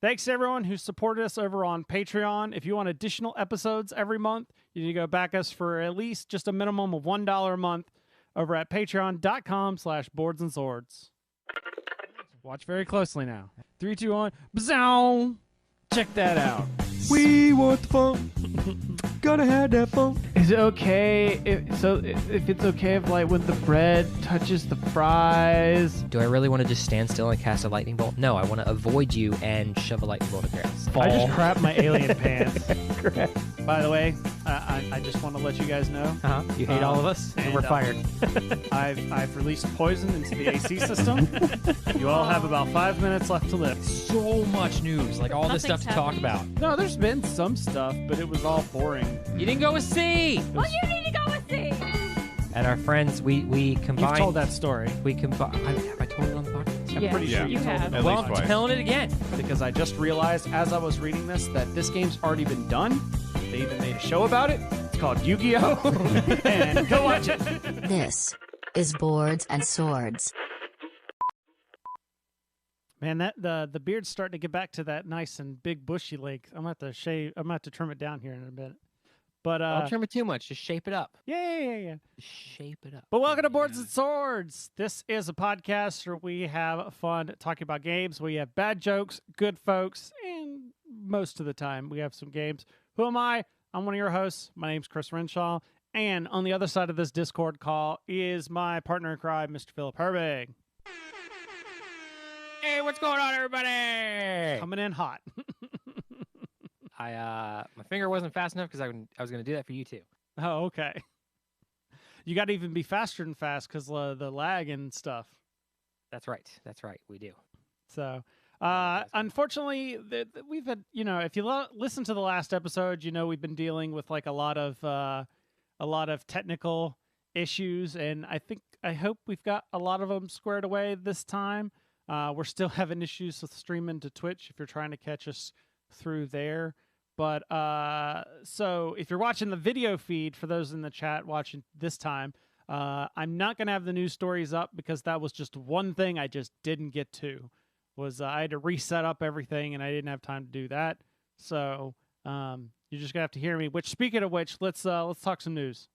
Thanks to everyone who supported us over on Patreon. If you want additional episodes every month, you need to go back us for at least just a minimum of $1 a month over at patreon.com/boardsandswords. Watch very closely now. 3, 2, 1. Bzow! Check that out. We want the fun. Gotta have that fun. Is it okay if it's okay if like when the bread touches the fries? Do I really want to just stand still and cast a lightning bolt? No, I want to avoid you and shove a lightning bolt across. I just crapped my alien pants. By the way, I just want to let you guys know. You hate all of us, and we're fired. I've released poison into the AC system. You all have about 5 minutes left to live. So much news, like all this stuff to talk about. No, there's been some stuff, but it was all boring. You didn't go with C. Well, you need to go with C. And our friends, we combined. You've told that story. We combined. Have I told it on the podcast? I'm pretty sure you told have. it. Well, I'm telling it again. Because I just realized as I was reading this that this game's already been done. They even made a show about it. It's called Yu-Gi-Oh! And go watch it. This is Boards and Swords. Man, that the beard's starting to get back to that nice and big bushy length. I'm gonna have to shave. I'm gonna have to trim it down here in a minute. But Don't trim it too much. Just shape it up. yeah. Just shape it up. But welcome to Boards and Swords. This is a podcast where we have fun talking about games. We have bad jokes, good folks, and most of the time we have some games. Who am I? I'm one of your hosts. My name's Chris Renshaw. And on the other side of this Discord call is my partner in crime, Mr. Philip Herbig. Hey, what's going on, everybody? Coming in hot. My finger wasn't fast enough because I was going to do that for you too. Oh, okay. You got to even be faster than fast because the lag and stuff. That's right. We do. So, unfortunately, we've had, if you listen to the last episode, we've been dealing with like a lot of technical issues, and I hope we've got a lot of them squared away this time. We're still having issues with streaming to Twitch if you're trying to catch us through there. But so if you're watching the video feed, for those in the chat watching this time, I'm not going to have the news stories up because that was just one thing I just didn't get to. I had to reset up everything and I didn't have time to do that. So you're just going to have to hear me. Which, speaking of which, let's talk some news.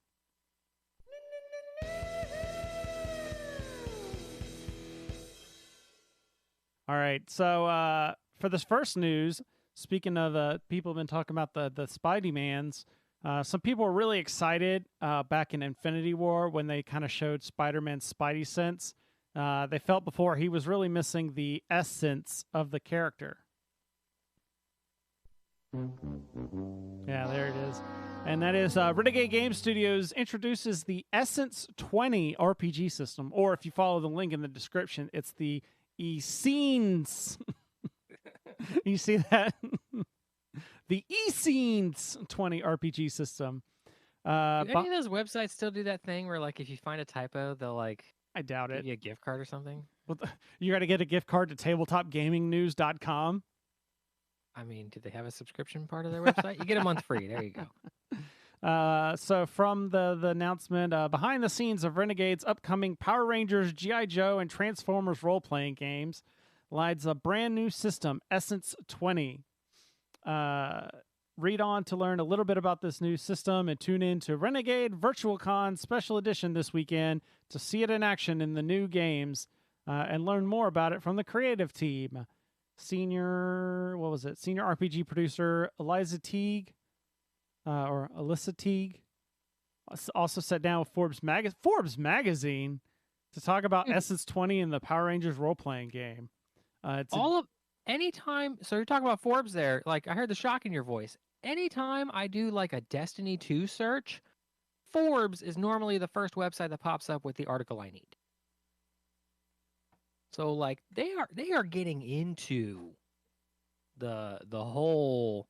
All right, so for this first news, speaking of people have been talking about the Spidey-Mans, some people were really excited back in Infinity War when they kind of showed Spider-Man's Spidey sense. They felt before he was really missing the essence of the character. Yeah, there it is. And that is Renegade Game Studios introduces the Essence 20 RPG system, or if you follow the link in the description, it's the E-Scenes. You see that? The E-Scenes 20 RPG system. Do any of those websites still do that thing where, like, if you find a typo, they'll, like, I doubt give it. you a gift card or something? Well, you got to get a gift card to tabletopgamingnews.com. I mean, do they have a subscription part of their website? You get a month free. There you go. So from the announcement, behind the scenes of Renegade's upcoming Power Rangers, G.I. Joe, and Transformers role-playing games lies a brand new system, Essence 20. Read on to learn a little bit about this new system and tune in to Renegade Virtual Con Special Edition this weekend to see it in action in the new games and learn more about it from the creative team. Senior RPG producer Alyssa Teague also sat down with Forbes magazine to talk about Essence 20 and the Power Rangers role-playing game. Anytime, so you're talking about Forbes there, like I heard the shock in your voice. Anytime I do like a Destiny 2 search, Forbes is normally the first website that pops up with the article I need. So like they are getting into the whole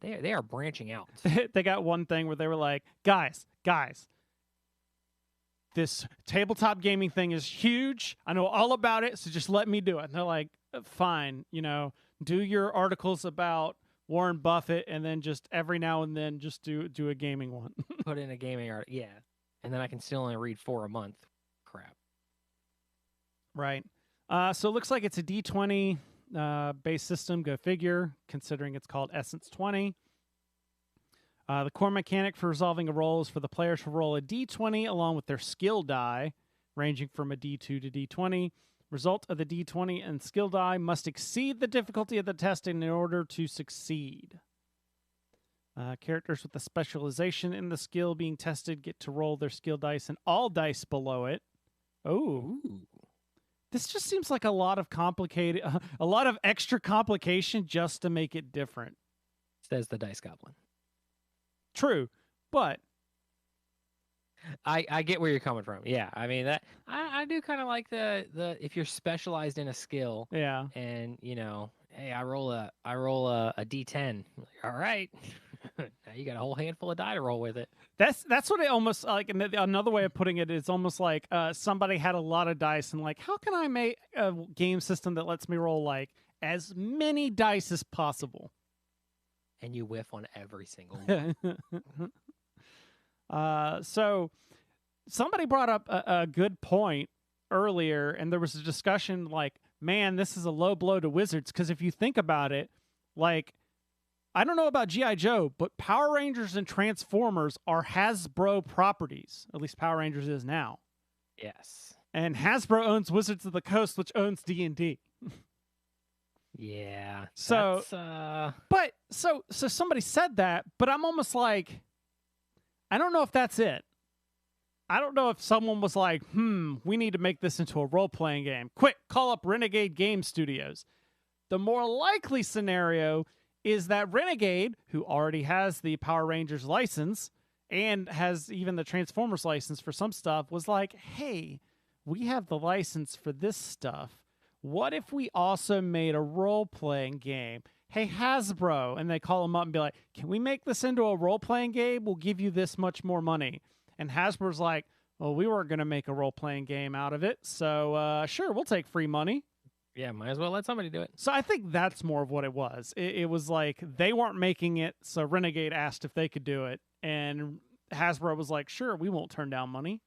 they are branching out. They got one thing where they were like, guys, this tabletop gaming thing is huge. I know all about it, so just let me do it. And they're like, fine, do your articles about Warren Buffett and then just every now and then just do a gaming one. Put in a gaming article, yeah. And then I can still only read 4 a month. Crap. Right. So it looks like it's a D20 base system, go figure, considering it's called Essence 20. The core mechanic for resolving a roll is for the players to roll a d20 along with their skill die, ranging from a d2 to d20. Result of the d20 and skill die must exceed the difficulty of the test in order to succeed. Characters with a specialization in the skill being tested get to roll their skill dice and all dice below it. Oh. This just seems like a lot of complicated, a lot of extra complication just to make it different. Says the Dice Goblin. True, but I get where you're coming from. Yeah, I mean that I do kind of like the if you're specialized in a skill. Yeah. And hey, I roll a D10. All right, now you got a whole handful of die to roll with it. That's what it almost like. And another way of putting it is almost like somebody had a lot of dice and like, how can I make a game system that lets me roll like as many dice as possible? And you whiff on every single one. So somebody brought up a good point earlier, and there was a discussion like, man, this is a low blow to Wizards, because if you think about it, like, I don't know about G.I. Joe, but Power Rangers and Transformers are Hasbro properties. At least Power Rangers is now. Yes. And Hasbro owns Wizards of the Coast, which owns D&D. Yeah. So, but so somebody said that, but I'm almost like, I don't know if that's it. I don't know if someone was like, we need to make this into a role-playing game. Quick, call up Renegade Game Studios. The more likely scenario is that Renegade, who already has the Power Rangers license and has even the Transformers license for some stuff, was like, hey, we have the license for this stuff. What if we also made a role-playing game? Hey, Hasbro. And they call them up and be like, can we make this into a role-playing game? We'll give you this much more money. And Hasbro's like, well, we weren't going to make a role-playing game out of it. So, sure, we'll take free money. Yeah, might as well let somebody do it. So I think that's more of what it was. It was like they weren't making it, so Renegade asked if they could do it. And Hasbro was like, sure, we won't turn down money.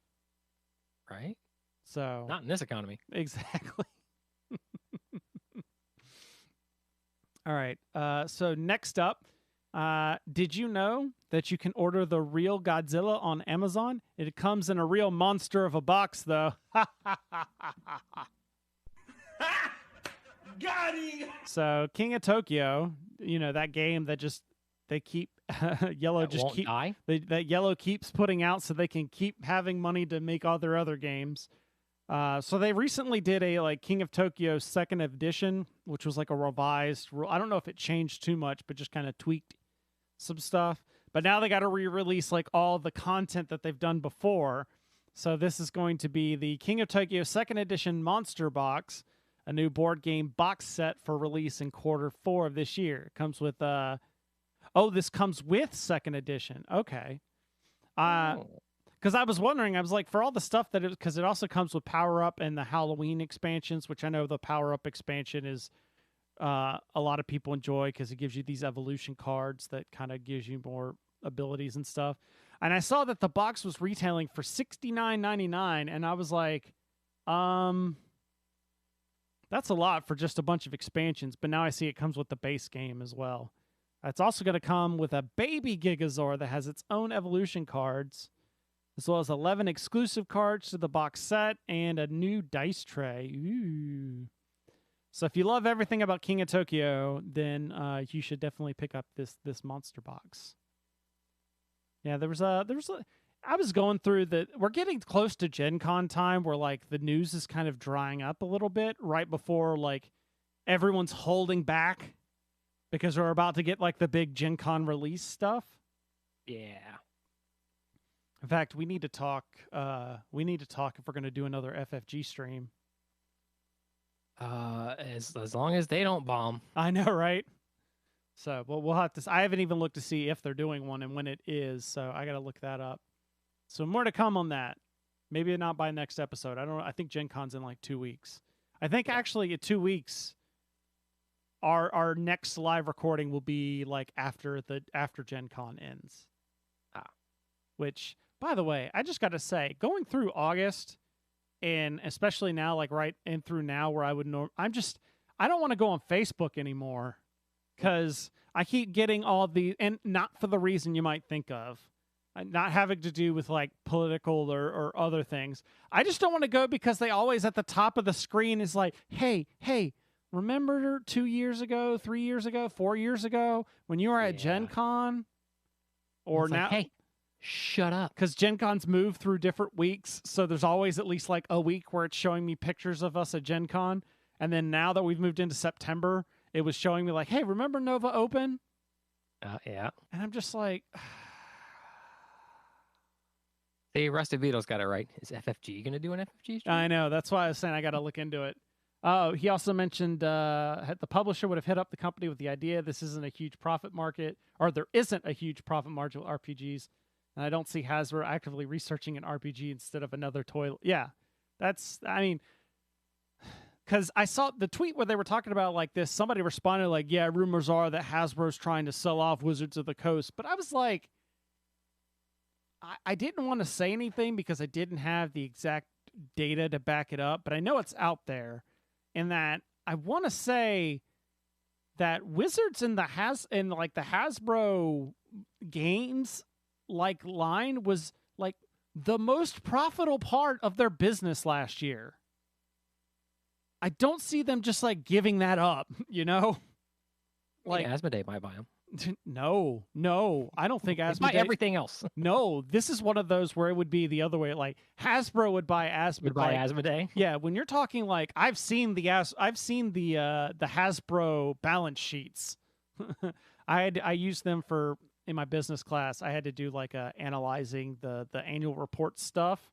Right? So not in this economy. Exactly. All right. So next up, did you know that you can order the real Godzilla on Amazon? It comes in a real monster of a box, though. Got him! So King of Tokyo, that game that just they keep Yellow That just won't keep die? that Yellow keeps putting out so they can keep having money to make all their other games. So they recently did a King of Tokyo 2nd edition, which was like a revised rule. I don't know if it changed too much, but just kind of tweaked some stuff. But now they got to re-release like all the content that they've done before. So this is going to be the King of Tokyo 2nd edition Monster Box, a new board game box set for release in Q4 of this year. It comes with this comes with 2nd edition. Okay. Because I was wondering, I was like, for all the stuff that because it also comes with Power Up and the Halloween expansions, which I know the Power Up expansion is a lot of people enjoy because it gives you these evolution cards that kind of gives you more abilities and stuff. And I saw that the box was retailing for $69.99, and I was like, that's a lot for just a bunch of expansions. But now I see it comes with the base game as well. It's also going to come with a baby Gigazord that has its own evolution cards, as well as 11 exclusive cards to the box set and a new dice tray. Ooh. So if you love everything about King of Tokyo, then you should definitely pick up this monster box. Yeah, I was going through we're getting close to Gen Con time where like the news is kind of drying up a little bit right before like everyone's holding back because we're about to get like the big Gen Con release stuff. Yeah. In fact, we need to talk if we're going to do another FFG stream. As long as they don't bomb. I know, right? So, well, we'll have to. I haven't even looked to see if they're doing one and when it is. So I got to look that up. So more to come on that. Maybe not by next episode. I don't know. I think Gen Con's in like 2 weeks. I think actually in 2 weeks, our next live recording will be like after Gen Con ends. Which, by the way, I just got to say, going through August, and especially now, like right in through now, where I I don't want to go on Facebook anymore because I keep getting all the, and not for the reason you might think of, not having to do with like political or other things. I just don't want to go because they always at the top of the screen is like, hey, remember 2 years ago, 3 years ago, 4 years ago when you were at Gen Con? Or It's now, like, hey, shut up. because Gen Con's moved through different weeks, so there's always at least like a week where it's showing me pictures of us at Gen Con. And then now that we've moved into September, it was showing me like, hey, remember Nova Open? Yeah. And I'm just like, See, Rusty Beetle's got it right. Is FFG going to do an FFG stream? I know. That's why I was saying I got to look into it. Oh, he also mentioned the publisher would have hit up the company with the idea this isn't a huge profit market, or there isn't a huge profit margin with RPGs. And I don't see Hasbro actively researching an RPG instead of another toy. Yeah, because I saw the tweet where they were talking about like this. Somebody responded like, yeah, rumors are that Hasbro's trying to sell off Wizards of the Coast. But I was like, I didn't want to say anything because I didn't have the exact data to back it up. But I know it's out there. In that I want to say that Wizards in the Hasbro games like line was like the most profitable part of their business last year. I don't see them just like giving that up, you know? Like Asmodee might buy them. No, I don't think Asmodee. Buy everything else. No, this is one of those where it would be the other way. Like Hasbro would buy Asmodee. Would buy Asmodee. Yeah, when you're talking like I've seen the Hasbro balance sheets. I used them for in my business class. I had to do like analyzing the annual report stuff.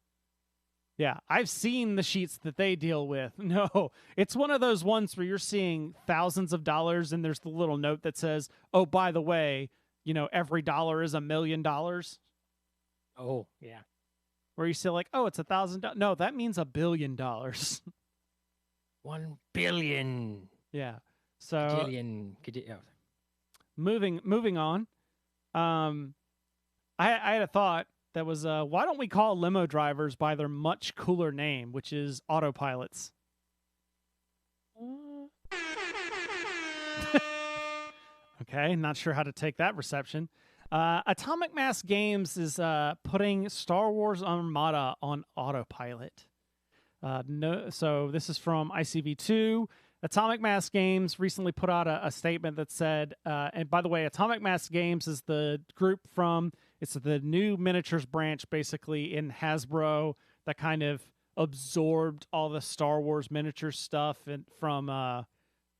Yeah, I've seen the sheets that they deal with. No, it's one of those ones where you're seeing thousands of dollars and there's the little note that says, oh, by the way, you know, every dollar is $1 million. Oh, yeah. Where you say like, oh, it's $1,000. No, that means $1 billion. 1 billion. Yeah. So moving on. I had a thought that was, why don't we call limo drivers by their much cooler name, which is autopilots? Okay, not sure how to take that reception. Atomic Mass Games is putting Star Wars Armada on autopilot. So this is from ICV2. Atomic Mass Games recently put out a statement that said, and by the way, Atomic Mass Games is the group from, it's the new miniatures branch basically in Hasbro that kind of absorbed all the Star Wars miniature stuff from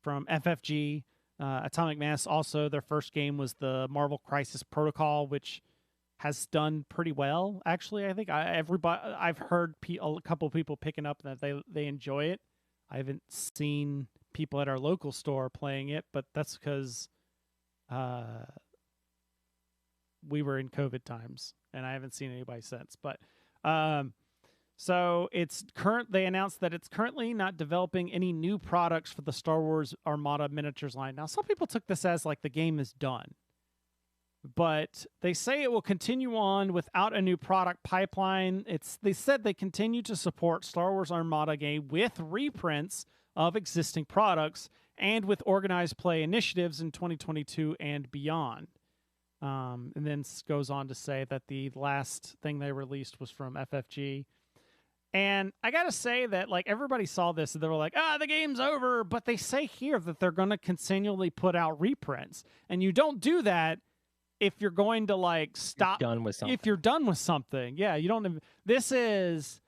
FFG. Atomic Mass also, their first game was the Marvel Crisis Protocol, which has done pretty well. Actually, I think I've heard a couple of people picking up that they enjoy it. I haven't seen people at our local store playing it, but that's because we were in COVID times, and I haven't seen anybody since. But so they announced that it's currently not developing any new products for the Star Wars Armada miniatures line. Now, some people took this as like the game is done, but they say it will continue on without a new product pipeline. They said they continue to support Star Wars Armada game with reprints of existing products and with organized play initiatives in 2022 and beyond. And then goes on to say that the last thing they released was from FFG. And I got to say that like everybody saw this and they were like, the game's over. But they say here that they're going to continually put out reprints. And you don't do that if you're going to like stop. You're done with something. If you're done with something. Yeah, you don't. This is,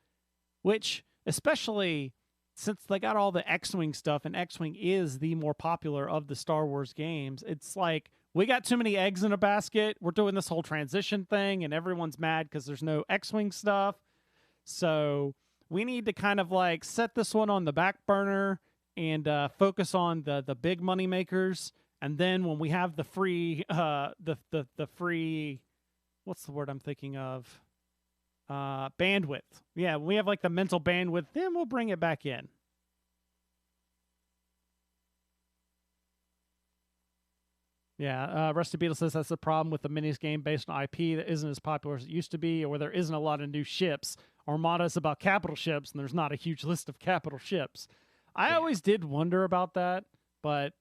which especially since they got all the X-Wing stuff and X-Wing is the more popular of the Star Wars games. It's like, we got too many eggs in a basket. We're doing this whole transition thing and everyone's mad because there's no X-Wing stuff. So we need to kind of like set this one on the back burner and focus on the big money makers. And then when we have the free, the free, what's the word I'm thinking of? Bandwidth. Yeah, when we have like the mental bandwidth, then we'll bring it back in. Yeah, Rusty Beetle says that's the problem with the minis game based on IP that isn't as popular as it used to be, or where there isn't a lot of new ships. Armada is about capital ships, and there's not a huge list of capital ships. I always did wonder about that, but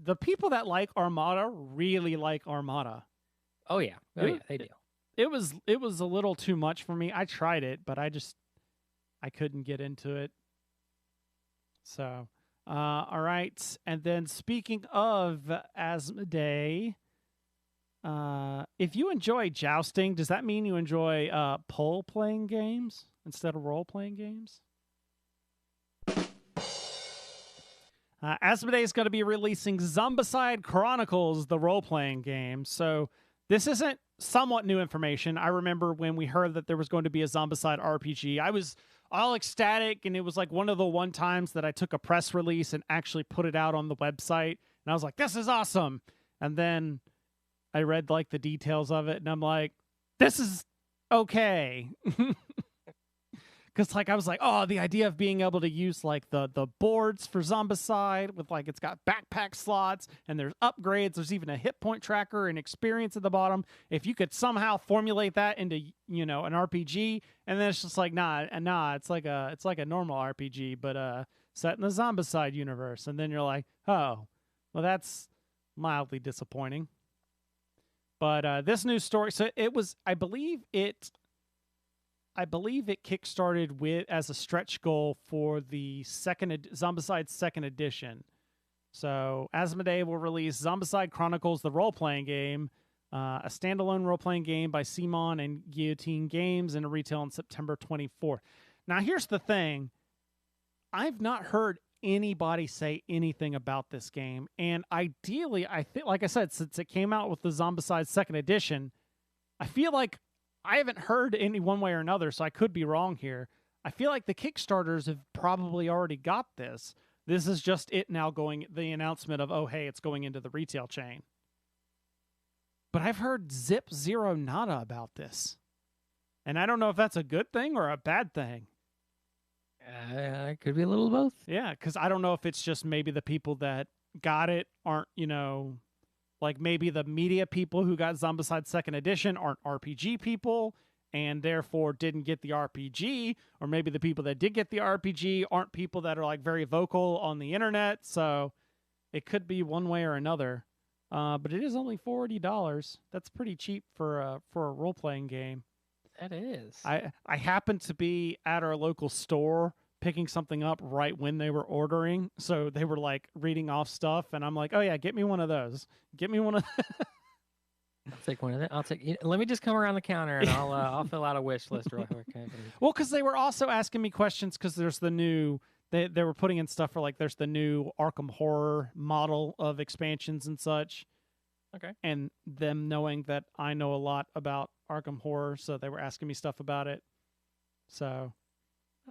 the people that like Armada really like Armada. Oh yeah, they do. It was a little too much for me. I tried it, but I couldn't get into it. So, all right. And then speaking of Asmodee, if you enjoy jousting, does that mean you enjoy pole-playing games instead of role-playing games? Asmodee is going to be releasing Zombicide Chronicles, the role-playing game. So this isn't somewhat new information. I remember when we heard that there was going to be a Zombicide RPG, I was all ecstatic, and it was like one of the one times that I took a press release and actually put it out on the website, and I was like, this is awesome. And then I read like the details of it, and I'm like, this is okay. Because like I was like, oh, the idea of being able to use like the boards for Zombicide with like it's got backpack slots and there's upgrades. There's even a hit point tracker and experience at the bottom. If you could somehow formulate that into an RPG, and then it's just like nah, it's like a normal RPG, but set in the Zombicide universe. And then you're like, oh, well that's mildly disappointing. But this new story, so it was, I believe it kickstarted as a stretch goal for the Zombicide second edition. So Asmodee will release Zombicide Chronicles, the role-playing game, a standalone role-playing game by Simon and Guillotine Games, in a retail on September 24th. Now here's the thing. I've not heard anybody say anything about this game, and ideally, I think, like I said, since it came out with the Zombicide second edition, I feel like I haven't heard any one way or another, so I could be wrong here. I feel like the Kickstarters have probably already got this. This is just it now going, the announcement of, oh, hey, it's going into the retail chain. But I've heard zero nada about this. And I don't know if that's a good thing or a bad thing. It could be a little of both. Yeah, because I don't know if it's just maybe the people that got it aren't, like maybe the media people who got Zombicide second edition aren't RPG people and therefore didn't get the RPG, or maybe the people that did get the RPG aren't people that are like very vocal on the internet. So it could be one way or another. But it is only $40. That's pretty cheap for a role-playing game. That is. I happened to be at our local store picking something up right when they were ordering. So they were like reading off stuff, and I'm like, oh yeah, get me one of those. Get me one of I'll take one of them. Let me just come around the counter and I'll fill out a wish list real quick. Well, because they were also asking me questions, because there's the new, they were putting in stuff for like, there's the new Arkham Horror model of expansions and such. Okay. And them knowing that I know a lot about Arkham Horror, so they were asking me stuff about it. So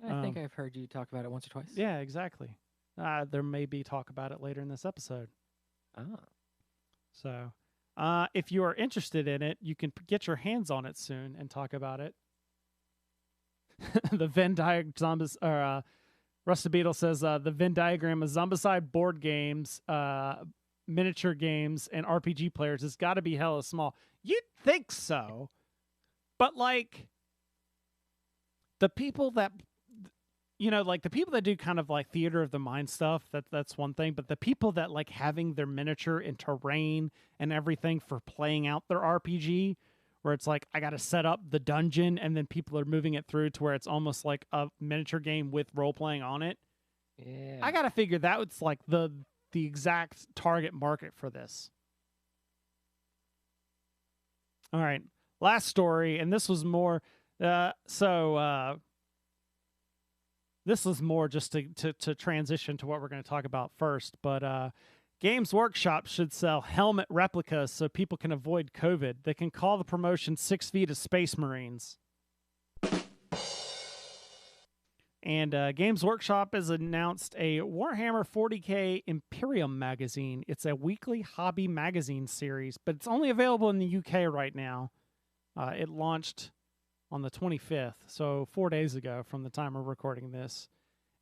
I think I've heard you talk about it once or twice. yeah, exactly. There may be talk about it later in this episode. Ah. So if you are interested in it, you can get your hands on it soon and talk about it. The Venn diagram, Rusty Beetle says the Venn diagram of Zombicide board games, miniature games, and RPG players has got to be hella small. You'd think so, but like the people that, like the people that do kind of like theater of the mind stuff, that's one thing. But the people that like having their miniature and terrain and everything for playing out their RPG, where it's like, I got to set up the dungeon and then people are moving it through to where it's almost like a miniature game with role playing on it. Yeah. I got to figure that was like the exact target market for this. All right. Last story. And this was more, this was more just to transition to what we're going to talk about first, but Games Workshop should sell helmet replicas so people can avoid COVID. They can call the promotion 6 Feet of Space Marines. And Games Workshop has announced a Warhammer 40K Imperium magazine. It's a weekly hobby magazine series, but it's only available in the UK right now. It launched on the 25th, so 4 days ago from the time we're recording this.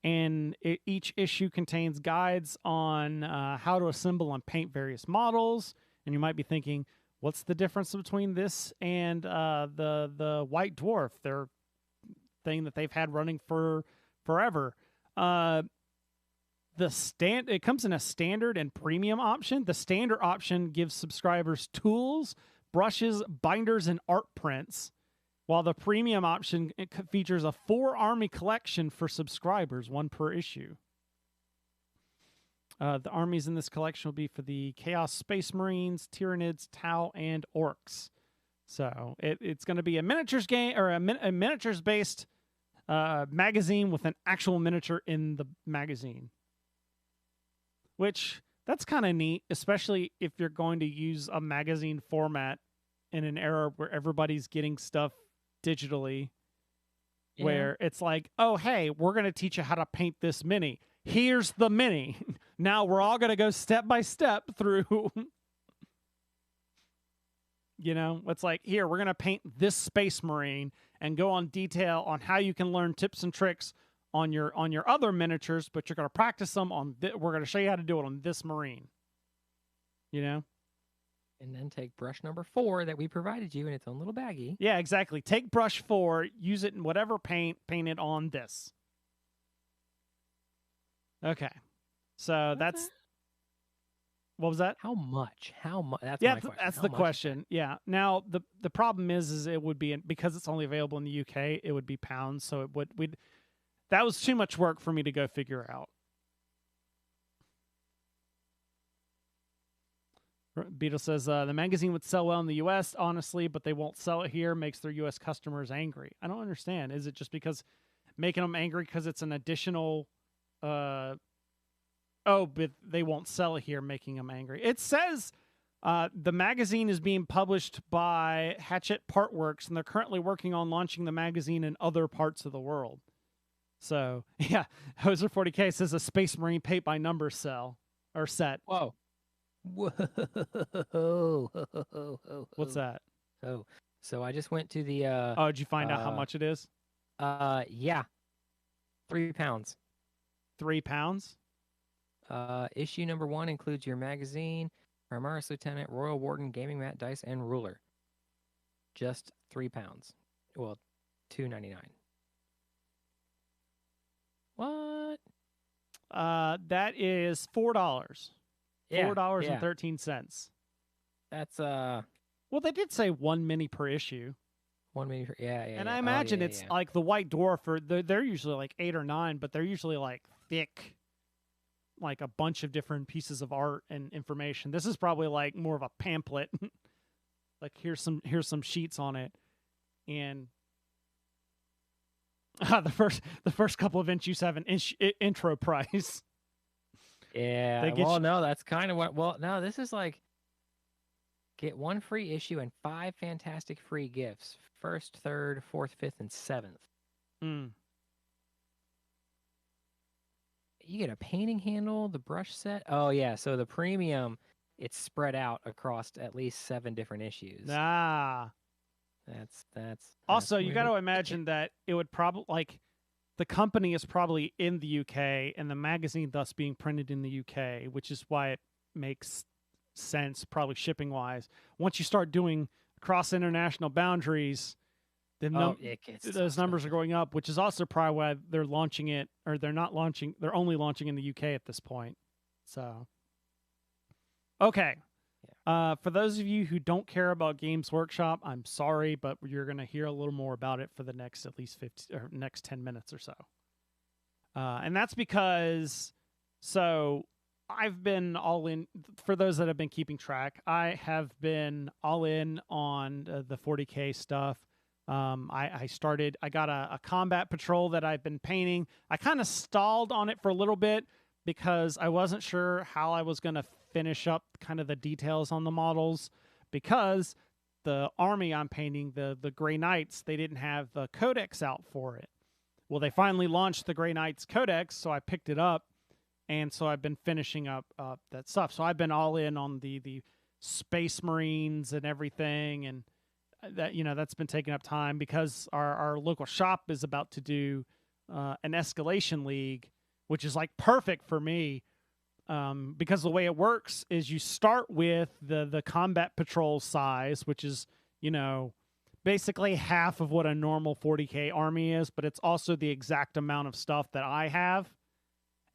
And each issue contains guides on how to assemble and paint various models. And you might be thinking, what's the difference between this and the White Dwarf, their thing that they've had running for forever? it comes in a standard and premium option. The standard option gives subscribers tools, brushes, binders, and art prints, while the premium option features a 4-army collection for subscribers, 1 per issue. The armies in this collection will be for the Chaos Space Marines, Tyranids, Tau, and Orcs. So it's going to be a miniatures game, or a miniatures-based magazine with an actual miniature in the magazine. Which, that's kind of neat, especially if you're going to use a magazine format in an era where everybody's getting stuff digitally. Yeah. Where it's like, oh, hey, we're going to teach you how to paint this mini. Here's the mini. Now we're all going to go step by step through. You know, it's like, here, we're going to paint this Space Marine and go on detail on how you can learn tips and tricks on your other miniatures, but you're going to practice them on we're going to show you how to do it on this Marine. You know? And then take brush number 4 that we provided you in its own little baggie. Yeah, exactly. Take brush 4, use it in whatever paint, paint it on this. Okay. So that's what was that? How much? How much? That's my question. That's how the much? question. Yeah. Now the problem is it would be because it's only available in the UK, it would be pounds. So that was too much work for me to go figure out. Beetle says the magazine would sell well in the US, honestly, but they won't sell it here. Makes their US customers angry. I don't understand. Is it just because making them angry because it's an additional? But they won't sell it here, making them angry. It says the magazine is being published by Hatchet Partworks, and they're currently working on launching the magazine in other parts of the world. So, yeah, Hoser 40K says a Space Marine paint by number set. Whoa. Whoa. What's that? Oh, so I just went to the... did you find out how much it is? Yeah. £3. £3? Issue number 1 includes your magazine, Primaris Lieutenant, Royal Warden, gaming mat, dice, and ruler. Just £3. Well, $2.99. What? That is $4. Yeah, $4.13. That's Well, they did say 1 mini per issue. 1 mini per, yeah. And I imagine it's like the White Dwarf, or they're usually like 8 or 9, but they're usually like thick, like a bunch of different pieces of art and information. This is probably like more of a pamphlet. Like here's some sheets on it, and the first couple of issues have an intro price. Yeah. No, that's kind of what. Well, no, this is like get 1 free issue and 5 fantastic free gifts. 1st, 3rd, 4th, 5th, and 7th. You get a painting handle, the brush set. Oh yeah, so the premium, it's spread out across at least 7 different issues. That's also, you got to imagine that it would probably, like, the company is probably in the UK and the magazine thus being printed in the UK, which is why it makes sense, probably shipping wise. Once you start doing cross international boundaries, then those numbers are going up, which is also probably why they're launching it, or they're not launching, they're only launching in the UK at this point. So, okay. For those of you who don't care about Games Workshop, I'm sorry, but you're going to hear a little more about it for the next at least 10 minutes or so. And that's because, so I've been all in, for those that have been keeping track, I have been all in on the 40K stuff. I got a combat patrol that I've been painting. I kind of stalled on it for a little bit because I wasn't sure how I was going to finish up kind of the details on the models, because the army I'm painting, the Grey Knights, they didn't have the codex out for it. Well, they finally launched the Grey Knights codex, so I picked it up, and so I've been finishing up that stuff. So I've been all in on the Space Marines and everything, and that, you know, that's been taking up time because our local shop is about to do an escalation league, which is like perfect for me. Because the way it works is you start with the combat patrol size, which is, you know, basically half of what a normal 40K army is, but it's also the exact amount of stuff that I have.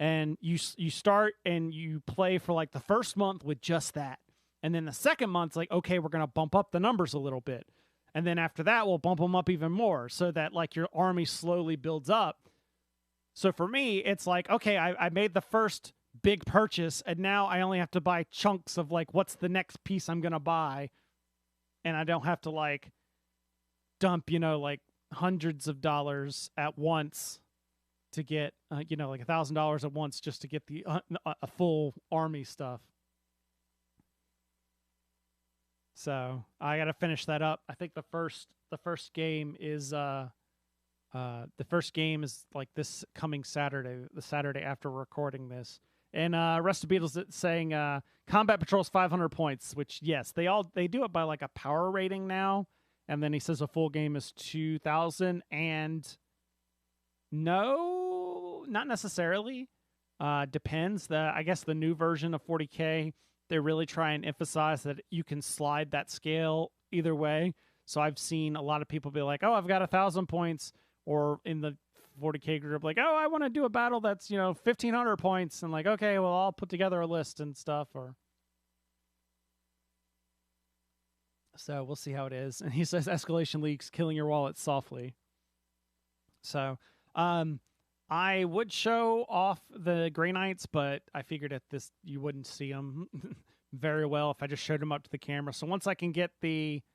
and you start and you play for like the first month with just that, and then the second month's like, okay, we're gonna bump up the numbers a little bit, and then after that we'll bump them up even more, so that like your army slowly builds up. So for me, it's like, okay, I made the first big purchase, and now I only have to buy chunks of like what's the next piece I'm gonna buy, and I don't have to like dump, like hundreds of dollars at once to get, like $1,000 at once just to get the a full army stuff. So I gotta finish that up. I think the first game is like this coming Saturday, the Saturday after recording this. And Rusty Beatles saying Combat Patrol's 500 points, which yes, they do it by like a power rating now. And then he says a full game is 2,000, and no, not necessarily. Depends. I guess the new version of 40K, they really try and emphasize that you can slide that scale either way. So I've seen a lot of people be like, "Oh, I've got 1,000 points," or in the 40K group, like, "Oh, I want to do a battle that's 1,500 points," and like, "Okay, well, I'll put together a list and stuff." Or so we'll see how it is. And he says escalation leaks, killing your wallet softly. So, I would show off the Grey Knights, but I figured at this you wouldn't see them very well if I just showed them up to the camera. So once I can get the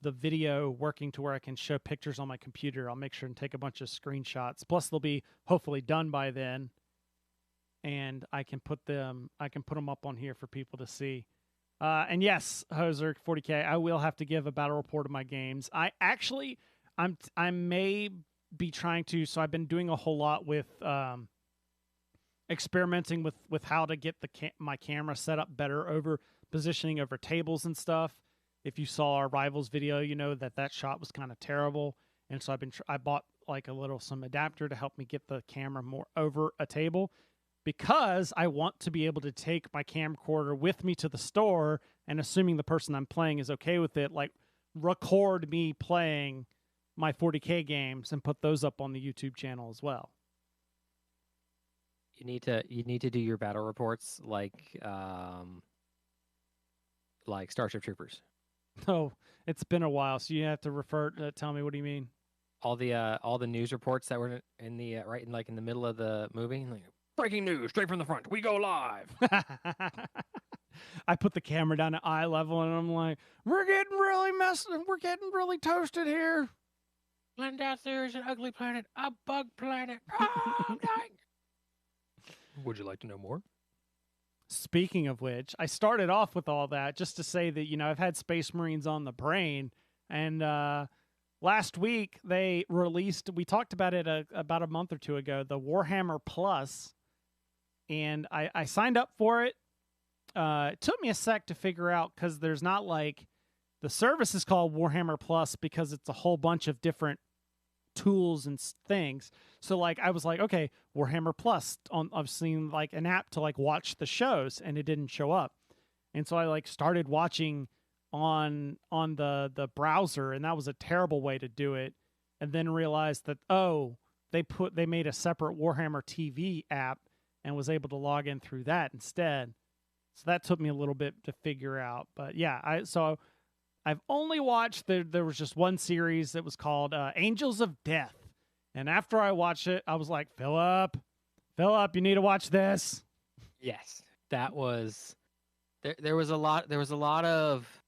video working to where I can show pictures on my computer, I'll make sure and take a bunch of screenshots. Plus, they'll be hopefully done by then, and I can put them up on here for people to see. And yes, Hoser 40K, I will have to give a battle report of my games. I may be trying to. So I've been doing a whole lot with experimenting with how to get my camera set up better over positioning over tables and stuff. If you saw our Rivals video, you know that shot was kind of terrible, and so I bought like some adapter to help me get the camera more over a table, because I want to be able to take my camcorder with me to the store, and assuming the person I'm playing is okay with it, like record me playing my 40K games and put those up on the YouTube channel as well. You need to do your battle reports like Starship Troopers. Oh, it's been a while, so you have to tell me, what do you mean? All the news reports that were in the in the middle of the movie, like, breaking news straight from the front, we go live. I put the camera down at eye level, and I'm like, we're getting really toasted here. Land out there is an ugly planet, a bug planet. Oh, I'm dying. Would you like to know more? Speaking of which, I started off with all that just to say that, I've had Space Marines on the brain, and last week they released, we talked about it about a month or two ago, the Warhammer Plus, and I signed up for it. It took me a sec to figure out, because there's not like, the service is called Warhammer Plus because it's a whole bunch of different tools and things. So like I was like, okay, Warhammer Plus, I've seen like an app to like watch the shows, and it didn't show up. And so I like started watching on the browser, and that was a terrible way to do it. And then realized that, they made a separate Warhammer TV app, and was able to log in through that instead. So that took me a little bit to figure out. But yeah, I've only watched, there was just one series that was called Angels of Death. And after I watched it, I was like, Philip, you need to watch this. Yes, that was, there was a lot of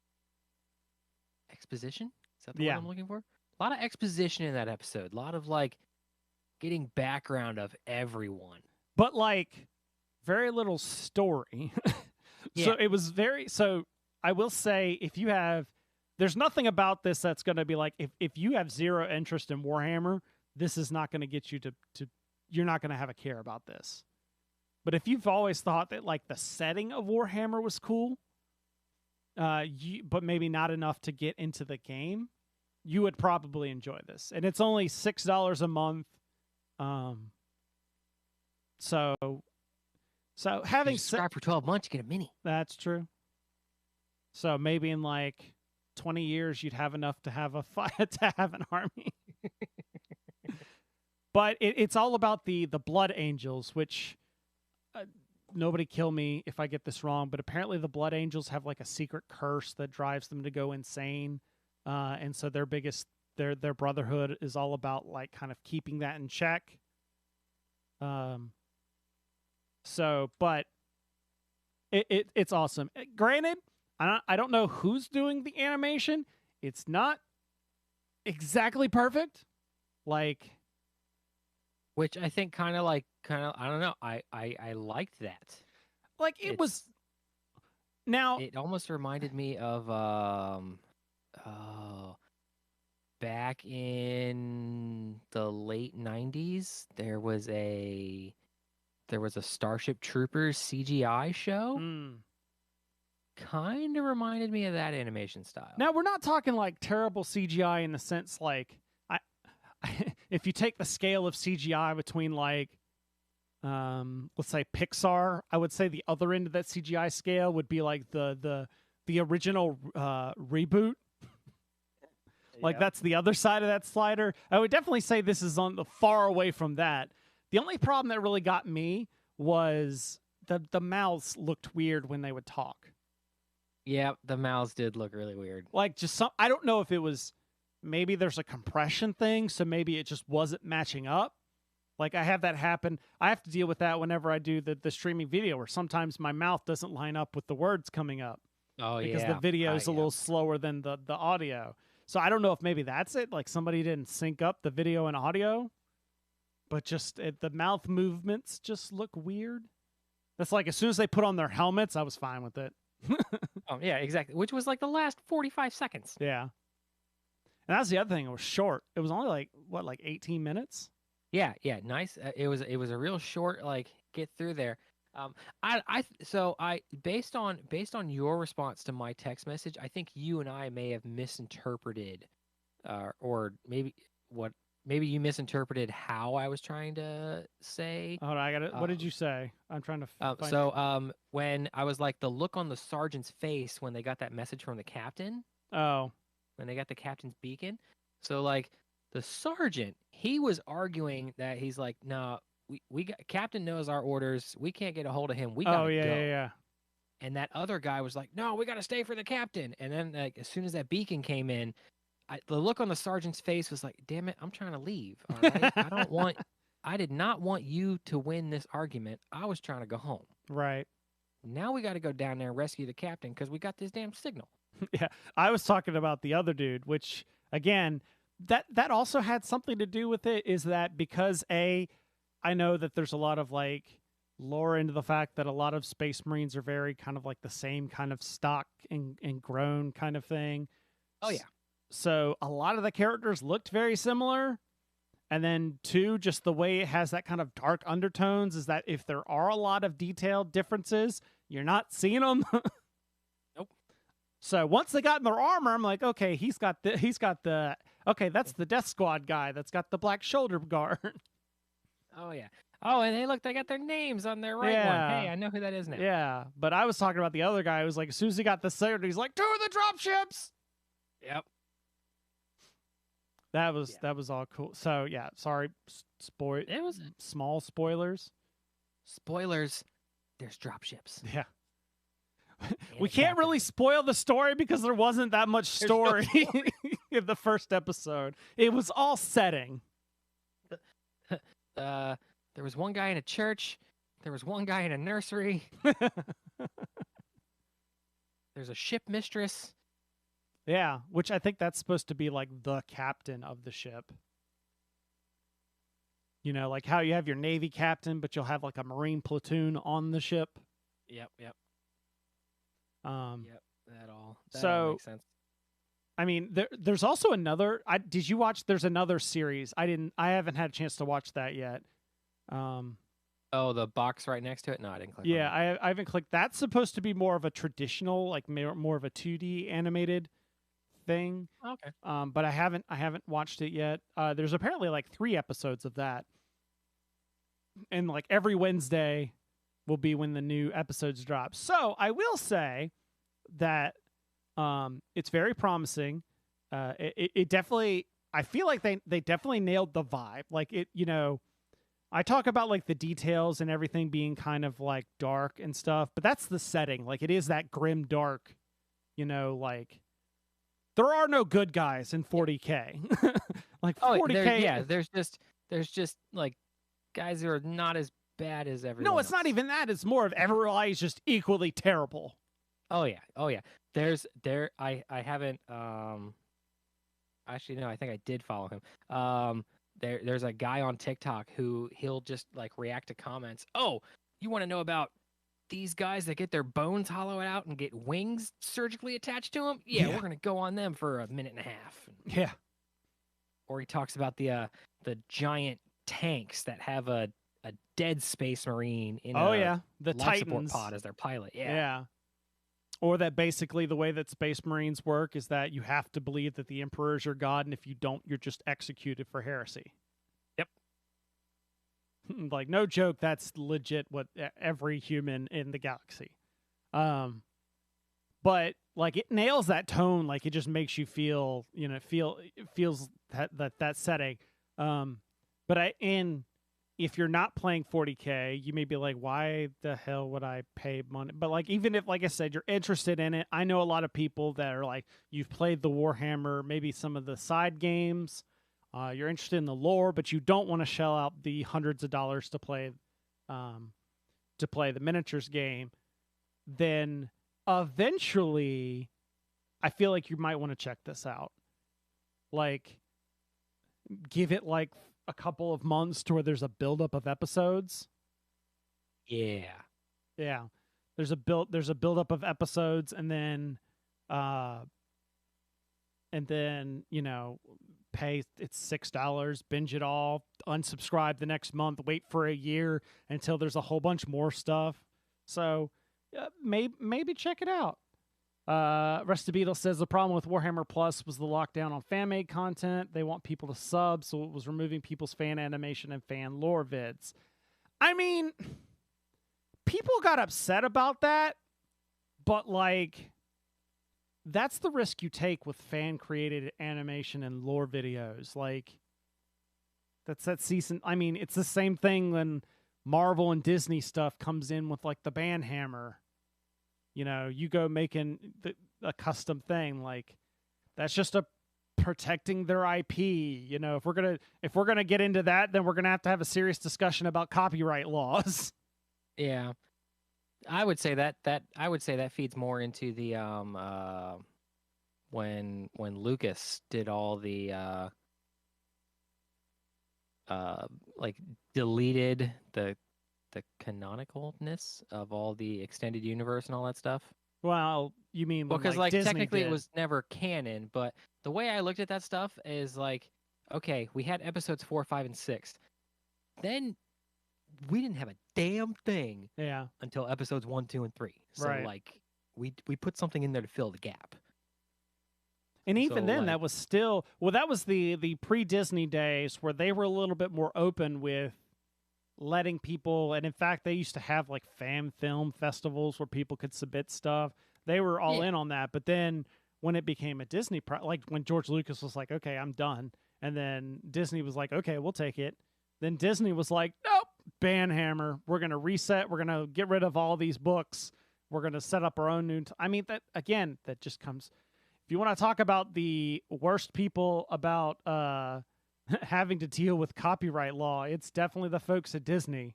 exposition. Is that the word I'm looking for? A lot of exposition in that episode. A lot of like getting background of everyone. But like very little story. Yeah. So it was so I will say, there's nothing about this that's going to be like, if you have zero interest in Warhammer, this is not going to get you to you're not going to have a care about this. But if you've always thought that like the setting of Warhammer was cool, but maybe not enough to get into the game, you would probably enjoy this. And it's only $6 a month. So having subscribe for 12 months, you get a mini. That's true. So maybe in like 20 years you'd have enough to have to have an army. But it's all about the Blood Angels, which nobody kill me if I get this wrong, but apparently the Blood Angels have like a secret curse that drives them to go insane, and so their brotherhood is all about like kind of keeping that in check. But it's awesome. Granted, I don't know who's doing the animation. It's not exactly perfect, like. Which I think kind of I don't know. I liked that. Like was. Now it almost reminded me of back in the late 90s, there was a Starship Troopers CGI show. Kind of reminded me of that animation style. Now we're not talking like terrible CGI in the sense like if you take the scale of CGI between like let's say Pixar, I would say the other end of that CGI scale would be like the original reboot. Like that's the other side of that slider. I would definitely say this is on the far away from that. The only problem that really got me was the mouths looked weird when they would talk. Yeah, the mouths did look really weird. Like just I don't know if it was maybe there's a compression thing, so maybe it just wasn't matching up. Like I have that happen. I have to deal with that whenever I do the streaming video, where sometimes my mouth doesn't line up with the words coming up. Oh, because the video is a little slower than the audio. So I don't know if maybe that's it. Like somebody didn't sync up the video and audio, but just the mouth movements just look weird. That's like as soon as they put on their helmets, I was fine with it. Oh yeah, exactly. Which was like the last 45 seconds. Yeah. And that's the other thing. It was short. It was only like what, like 18 minutes. Yeah, nice. It was a real short like get through there. Based on your response to my text message, I think you and I may have misinterpreted, or maybe you misinterpreted how I was trying to say. Hold on, I got it. What did you say? I'm trying to. Find when I was like the look on the sergeant's face when they got that message from the captain. Oh. When they got the captain's beacon, so like the sergeant, he was arguing that he's like, no. We got, Captain knows our orders. We can't get a hold of him. We gotta go. Yeah. And that other guy was like, no, we gotta stay for the captain. And then like as soon as that beacon came in, the look on the sergeant's face was like, damn it, I'm trying to leave. All right, I did not want you to win this argument. I was trying to go home. Right. Now we got to go down there and rescue the captain because we got this damn signal. Yeah, I was talking about the other dude, which again, that also had something to do with it. Is that because I know that there's a lot of like lore into the fact that a lot of Space Marines are very kind of like the same kind of stock and grown kind of thing. Oh yeah. So a lot of the characters looked very similar. And then two, just the way it has that kind of dark undertones is that if there are a lot of detailed differences, you're not seeing them. Nope. So once they got in their armor, I'm like, okay, okay, that's the Death Squad guy that's got the black shoulder guard. Oh, yeah. Oh, and hey, look, they got their names on their right one. Hey, I know who that is now. Yeah, but I was talking about the other guy who was like, as soon as he got the sword, he's like, 2 of the dropships! Yep. That was all cool. So, yeah, sorry. It was small spoilers. Spoilers. There's dropships. Yeah. We can't really spoil the story because there wasn't that much story in the first episode. It was all setting. There was one guy in a church. There was one guy in a nursery. There's a ship mistress. Yeah, which I think that's supposed to be like the captain of the ship. You know, like how you have your Navy captain, but you'll have like a Marine platoon on the ship. Yep. Yep, That all makes sense. I mean, there's also another. Did you watch? There's another series. I haven't had a chance to watch that yet. Oh, the box right next to it. No, I didn't click. Yeah, I haven't clicked. That's supposed to be more of a traditional, like more of a 2D animated thing. Okay. But I haven't watched it yet. There's apparently like 3 episodes of that, and like every Wednesday will be when the new episodes drop. So I will say that It's very promising. It definitely, I feel like they definitely nailed the vibe. Like it, you know, I talk about like the details and everything being kind of like dark and stuff, but that's the setting. Like it is that grim dark, you know, like there are no good guys in 40K. Like 40K. Yeah, there's just like guys who are not as bad as everyone No, it's else. not even that. It's more of everybody's just equally terrible. Oh yeah. I haven't actually no, I think I did follow him. There's a guy on TikTok who he'll just like react to comments. Oh, you want to know about these guys that get their bones hollowed out and get wings surgically attached to them? Yeah, we're gonna go on them for a minute and a half. Yeah. Or he talks about the giant tanks that have a dead space marine in the life support Titans pod as their pilot. Yeah. Or that basically the way that Space Marines work is that you have to believe that the Emperor is your god, and if you don't, you're just executed for heresy. Yep. Like, no joke, that's legit what every human in the galaxy. But like it nails that tone, like it just makes you feel, you know, it feels that setting. But if you're not playing 40K, you may be like, why the hell would I pay money? But like, even if, like I said, you're interested in it, I know a lot of people that are like, you've played the Warhammer, maybe some of the side games, you're interested in the lore, but you don't want to shell out the hundreds of dollars to play the miniatures game. Then eventually, I feel like you might want to check this out. Like, give it like a couple of months to where there's a buildup of episodes. Yeah. There's a buildup of episodes, and then you know, pay it's $6, binge it all, unsubscribe the next month, wait for a year until there's a whole bunch more stuff. So maybe check it out. Rusty Beetle says the problem with Warhammer Plus was the lockdown on fan-made content. They want people to sub, so it was removing people's fan animation and fan lore vids. I mean, people got upset about that, but like, that's the risk you take with fan-created animation and lore videos. Like, that's that season. I mean, it's the same thing when Marvel and Disney stuff comes in with like the Banhammer. You know, you go making a custom thing, like that's just protecting their IP. You know, if we're gonna get into that, then we're gonna have a serious discussion about copyright laws. Yeah, I would say that feeds more into the when Lucas did all the like deleted the canonicalness of all the extended universe and all that stuff. Well, you mean because like Disney technically did. It was never canon, but the way I looked at that stuff is like, okay, we had episodes 4, 5, and 6. Then we didn't have a damn thing until episodes 1, 2, and 3. So like we put something in there to fill the gap. And even then, that was still that was the pre-Disney days where they were a little bit more open with letting people, and in fact they used to have like fan film festivals where people could submit stuff. They were all in on that. But then when it became a Disney like when George Lucas was like, okay, I'm done, and then Disney was like, okay, we'll take it, then Disney was like, nope, Banhammer, we're gonna reset, we're gonna get rid of all these books, we're gonna set up our own new I mean, that again, that just comes, if you want to talk about the worst people about having to deal with copyright law, it's definitely the folks at Disney.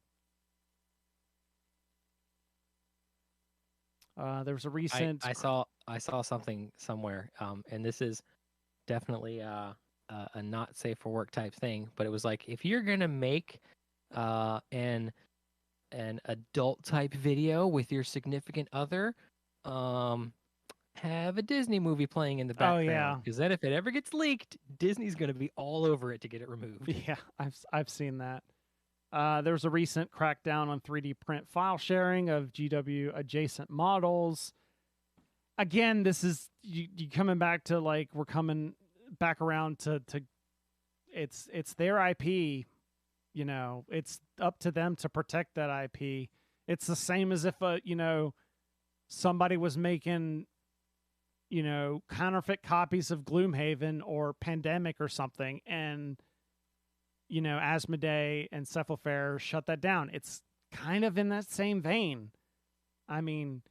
There was a recent. I saw something somewhere, and this is definitely a not safe for work type thing. But it was like, if you're gonna make an adult type video with your significant other, have a Disney movie playing in the background. Oh yeah, because then if it ever gets leaked, Disney's gonna be all over it to get it removed. Yeah, I've seen that. There was a recent crackdown on 3D print file sharing of GW adjacent models. Again, this is you coming back to like, we're coming back around to it's their IP, you know, it's up to them to protect that IP. It's the same as if somebody was making counterfeit copies of Gloomhaven or Pandemic or something, and Asmodee and Cephalofair shut that down. It's kind of in that same vein. I mean,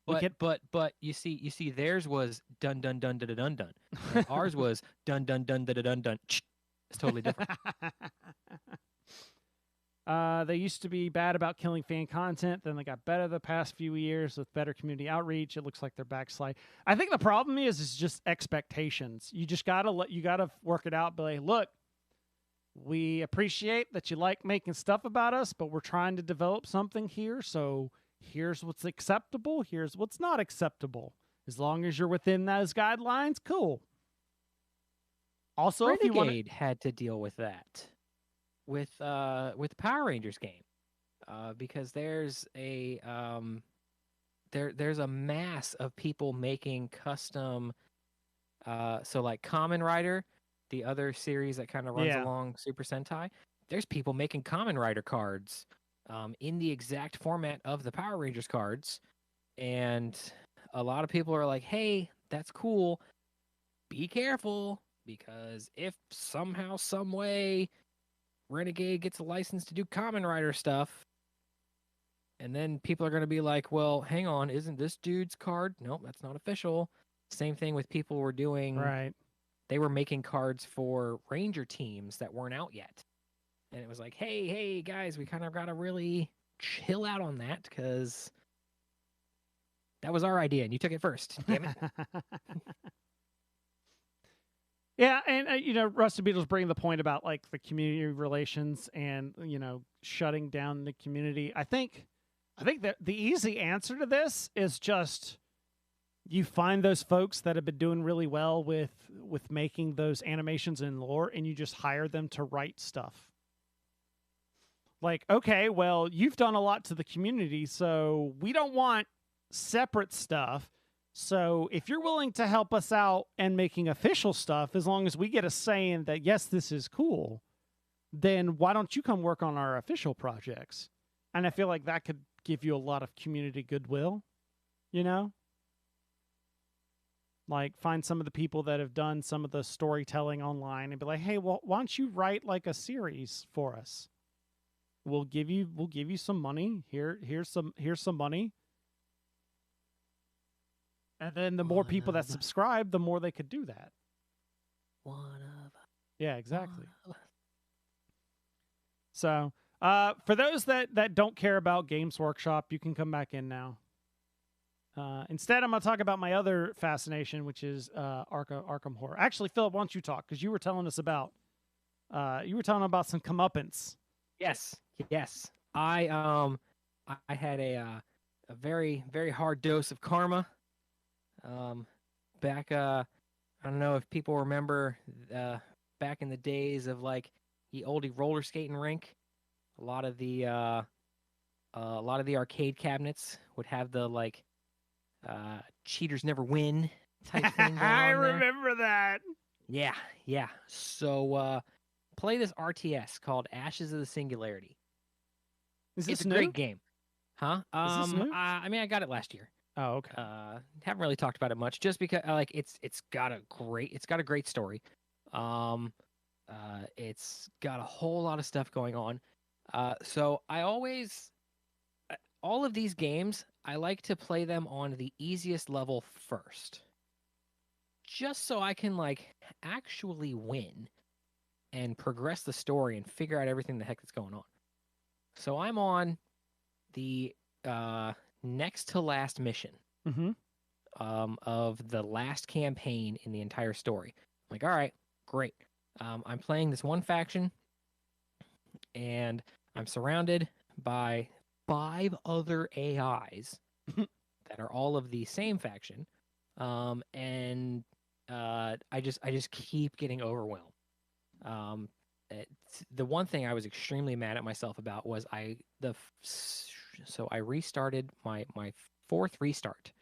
but you see, theirs was dun dun dun dun dun dun, and ours was dun dun dun dun dun dun. It's totally different. They used to be bad about killing fan content. Then they got better the past few years with better community outreach. It looks like they're backslide. I think the problem is just expectations. You just gotta work it out. But like, look, we appreciate that you like making stuff about us, but we're trying to develop something here. So here's what's acceptable. Here's what's not acceptable. As long as you're within those guidelines, cool. Also, Renegade if you want had to deal with that with the Power Rangers game, because there's a there's a mass of people making custom, so like Kamen Rider, the other series that kind of runs along Super Sentai. There's people making Kamen Rider cards in the exact format of the Power Rangers cards, and a lot of people are like, "Hey, that's cool. Be careful, because if somehow, some way, Renegade gets a license to do Kamen Rider stuff, and then people are going to be like, well, hang on, isn't this dude's card? Nope, that's not official." Same thing with people were doing. Right. They were making cards for Ranger teams that weren't out yet. And it was like, hey, guys, we kind of got to really chill out on that, because that was our idea, and you took it first. Damn it. Yeah, and Rusty Beetle's bringing the point about like the community relations and shutting down the community. I think that the easy answer to this is just you find those folks that have been doing really well with making those animations and lore, and you just hire them to write stuff. Like, okay, well, you've done a lot to the community, so we don't want separate stuff. So if you're willing to help us out and making official stuff, as long as we get a say in that, yes, this is cool, then why don't you come work on our official projects? And I feel like that could give you a lot of community goodwill, Like, find some of the people that have done some of the storytelling online and be like, hey, well, why don't you write like a series for us? We'll give you some money. Here's some money. And then the more people that subscribe, the more they could do that. Yeah, exactly. So, for those that don't care about Games Workshop, you can come back in now. Instead, I'm going to talk about my other fascination, which is Arkham Horror. Actually, Philip, why don't you talk? Because you were telling us about some comeuppance. Yes. I had a very, very hard dose of karma. Back, I don't know if people remember, back in the days of like the oldie roller skating rink, a lot of the arcade cabinets would have the like, cheaters never win type thing. I remember that. Yeah. So, play this RTS called Ashes of the Singularity. It's a great game. Huh? Is this new? I mean, I got it last year. Oh, okay. Haven't really talked about it much, just because it's got a great story. It's got a whole lot of stuff going on. So I always, all of these games, I like to play them on the easiest level first, just so I can like actually win and progress the story and figure out everything the heck that's going on. So I'm on the next to last mission of the last campaign in the entire story. I'm like, all right, great. I'm playing this one faction, and I'm surrounded by 5 other AIs that are all of the same faction, and I just keep getting overwhelmed. The one thing I was extremely mad at myself about was I restarted my 4th restart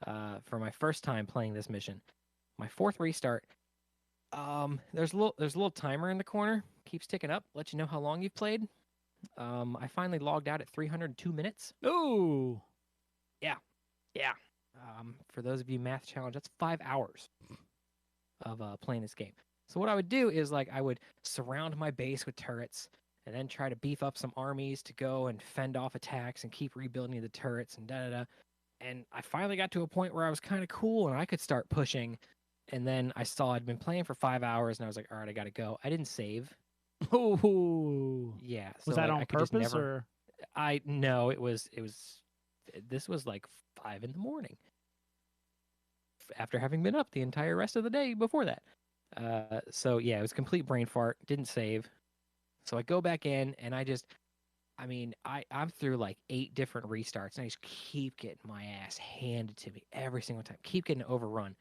for my first time playing this mission. My 4th restart, there's a little timer in the corner, keeps ticking up, let you know how long you've played. I finally logged out at 302 minutes. Ooh. Yeah. For those of you math challenged, that's 5 hours of playing this game. So what I would do is like I would surround my base with turrets and then try to beef up some armies to go and fend off attacks and keep rebuilding the turrets and da-da-da. And I finally got to a point where I was kind of cool and I could start pushing. And then I saw I'd been playing for 5 hours and I was like, all right, I got to go. I didn't save. Oh, Yeah. was So that like, on I could just purpose never, or? No, this was like 5 a.m. after having been up the entire rest of the day before that. So yeah, it was complete brain fart. Didn't save. So I go back in and I'm through like 8 different restarts and I just keep getting my ass handed to me every single time. Keep getting overrun.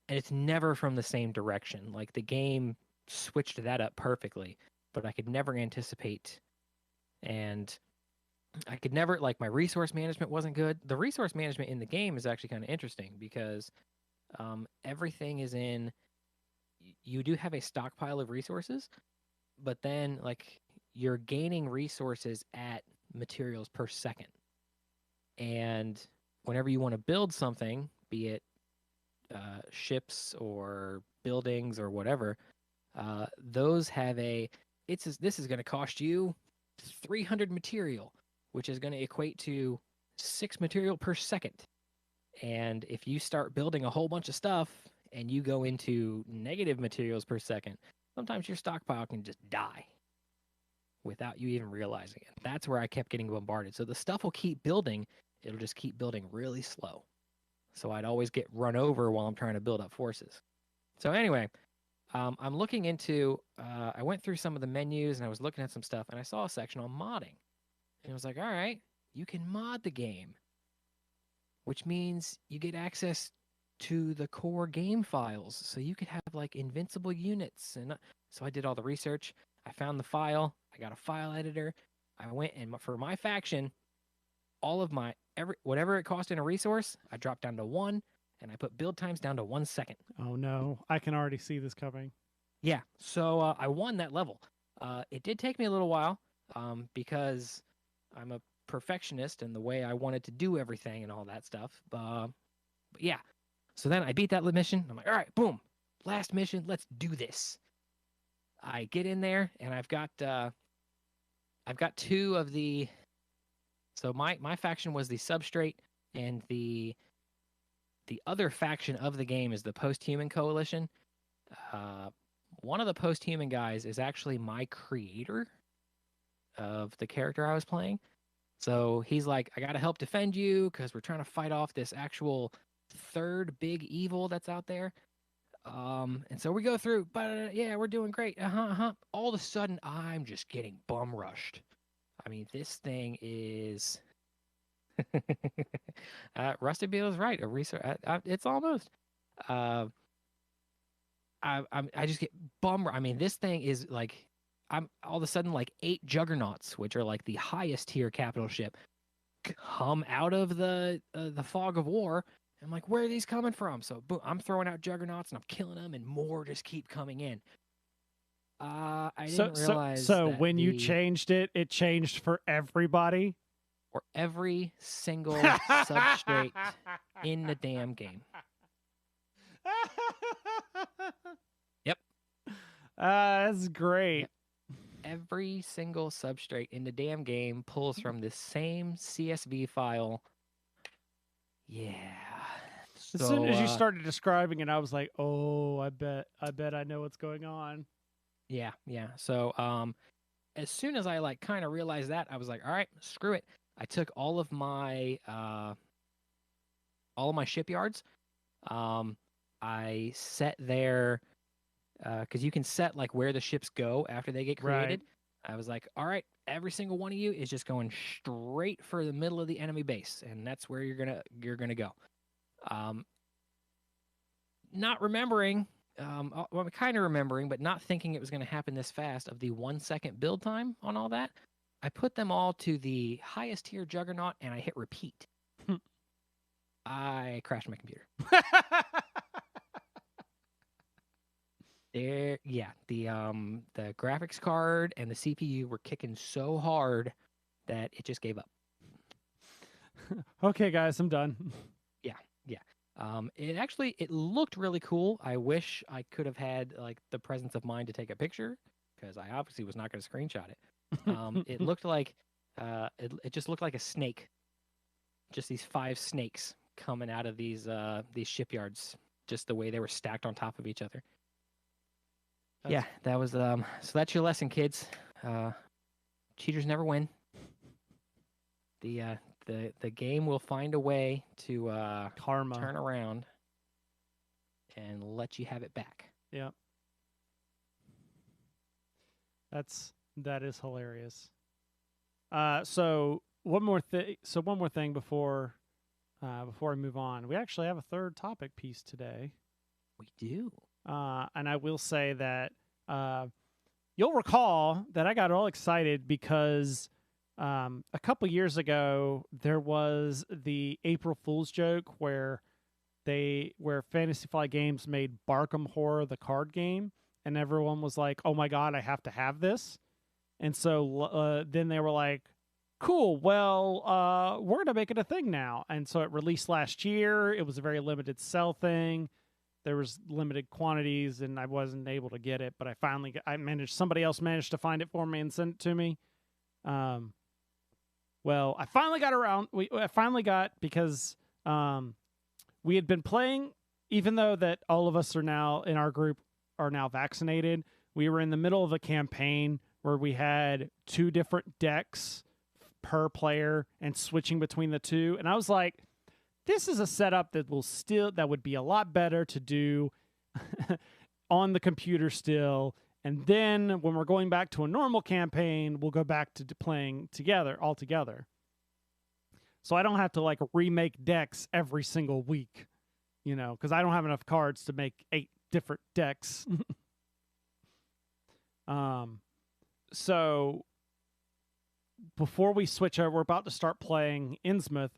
And it's never from the same direction. Like the game switched that up perfectly, but I could never anticipate. And I could never, like, my resource management wasn't good. The resource management in the game is actually kind of interesting because everything is in, you do have a stockpile of resources, but then, like, you're gaining resources at materials per second. And whenever you want to build something, be it ships or buildings or whatever, those have this is going to cost you 300 material, which is going to equate to 6 material per second. And if you start building a whole bunch of stuff and you go into negative materials per second, sometimes your stockpile can just die without you even realizing it. That's where I kept getting bombarded. So the stuff will keep building. It'll just keep building really slow. So I'd always get run over while I'm trying to build up forces. So anyway, I'm looking into, I went through some of the menus and I was looking at some stuff and I saw a section on modding. And I was like, all right, you can mod the game, which means you get access to the core game files. So you could have like invincible units. And so I did all the research. I found the file. I got a file editor. I went and for my faction, all of my, whatever it cost in a resource, I dropped down to 1 and I put build times down to 1 second. Oh no, I can already see this coming. Yeah, so I won that level. It did take me a little while because I'm a perfectionist in the way I wanted to do everything and all that stuff. But yeah, so then I beat that mission. I'm like, all right, boom, last mission, let's do this. I get in there and I've got 2 of the. So my faction was the substrate, and the other faction of the game is the post-human coalition. One of the post-human guys is actually my creator of the character I was playing. So he's like, I got to help defend you because we're trying to fight off this actual 3rd big evil that's out there. And so we go through, but yeah, we're doing great. All of a sudden, I'm just getting bum rushed. I mean, this thing is. Rusty Beal is right. A research. It's almost. I just get bum. I mean, this thing is like. I'm all of a sudden like 8 juggernauts, which are like the highest tier capital ship, come out of the fog of war. I'm like, where are these coming from? So boom, I'm throwing out juggernauts and I'm killing them, and more just keep coming in. I didn't realize. So when you changed it, it changed for everybody? For every single substrate in the damn game. Yep. That's great. Yep. Every single substrate in the damn game pulls from the same CSV file. Yeah. As soon as you started describing it, I was like, "Oh, I bet I know what's going on." Yeah. So, as soon as I like kind of realized that, I was like, "All right, screw it." I took all of my shipyards. I set their because you can set like where the ships go after they get created. Right. I was like, all right, every single one of you is just going straight for the middle of the enemy base, and that's where you're gonna go. Not remembering, well, I'm kind of remembering, but not thinking it was going to happen this fast. Of the 1 second build time on all that, I put them all to the highest tier juggernaut, and I hit repeat. I crashed my computer. The graphics card and the CPU were kicking so hard that it just gave up. Okay, guys, I'm done. It looked really cool. I wish I could have had like the presence of mind to take a picture because I obviously was not going to screenshot it. It looked like it just looked like a snake, just these 5 snakes coming out of these shipyards, just the way they were stacked on top of each other. Yeah, that was so that's your lesson, kids. Cheaters never win. The game will find a way to karma turn around and let you have it back. Yeah. That is hilarious. So one more thing before we move on. We actually have a third topic piece today. We do. And I will say that you'll recall that I got all excited because a couple years ago there was the April Fool's joke where Fantasy Flight Games made Barkham Horror the card game, and everyone was like, "Oh my god, I have to have this." And so then they were like, "Cool, well, we're gonna make it a thing now." And so it released last year. It was a very limited sell thing. There was limited quantities, and I wasn't able to get it. But somebody else managed to find it for me and send it to me. Well, I finally got around. I finally got because we had been playing, even though that all of us are now in our group are now vaccinated. We were in the middle of a campaign where we had 2 different decks per player and switching between the 2. And I was like, this is a setup that would be a lot better to do on the computer still. And then when we're going back to a normal campaign, we'll go back to playing all together. So I don't have to like remake decks every single week, because I don't have enough cards to make 8 different decks. So before we switch over, we're about to start playing Innsmouth.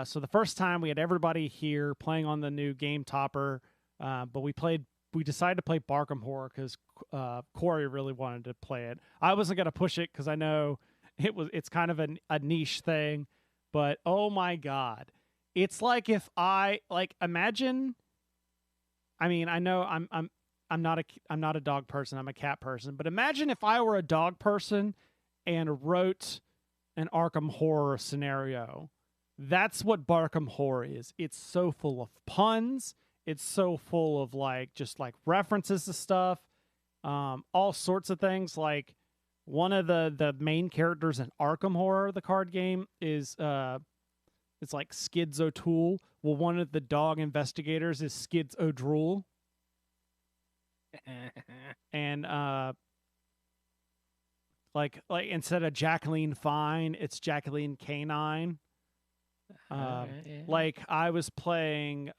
So the first time we had everybody here playing on the new game topper, but we decided to play Barkham Horror because Corey really wanted to play it. I wasn't going to push it because I know it's kind of a niche thing, but oh my god, it's like if imagine. I mean, I know I'm not a dog person. I'm a cat person. But imagine if I were a dog person and wrote an Arkham Horror scenario. That's what Barkham Horror is. It's so full of puns. It's so full of just references to stuff, all sorts of things. Like one of the main characters in Arkham Horror, the card game, is it's like Skids O'Toole. Well, one of the dog investigators is Skids O'Drool. And like instead of Jacqueline Fine, it's Jacqueline Canine. Like I was playing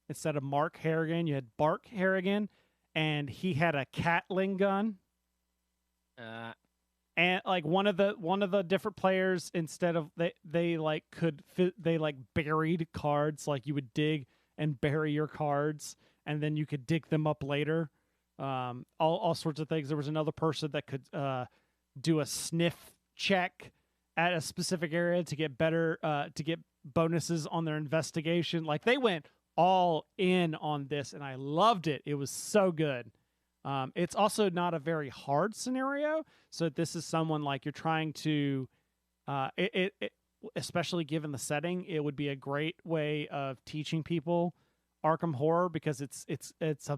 instead of Mark Harrigan, you had Bark Harrigan, and he had a Catling gun. And like one of the different players, instead of they buried cards, like you would dig and bury your cards, and then you could dig them up later. All sorts of things. There was another person that could do a sniff check at a specific area to get to get bonuses on their investigation. Like they went all in on this, and I loved it. It was so good. It's also not a very hard scenario. So this is someone like you're trying to, especially given the setting, it would be a great way of teaching people Arkham Horror because it's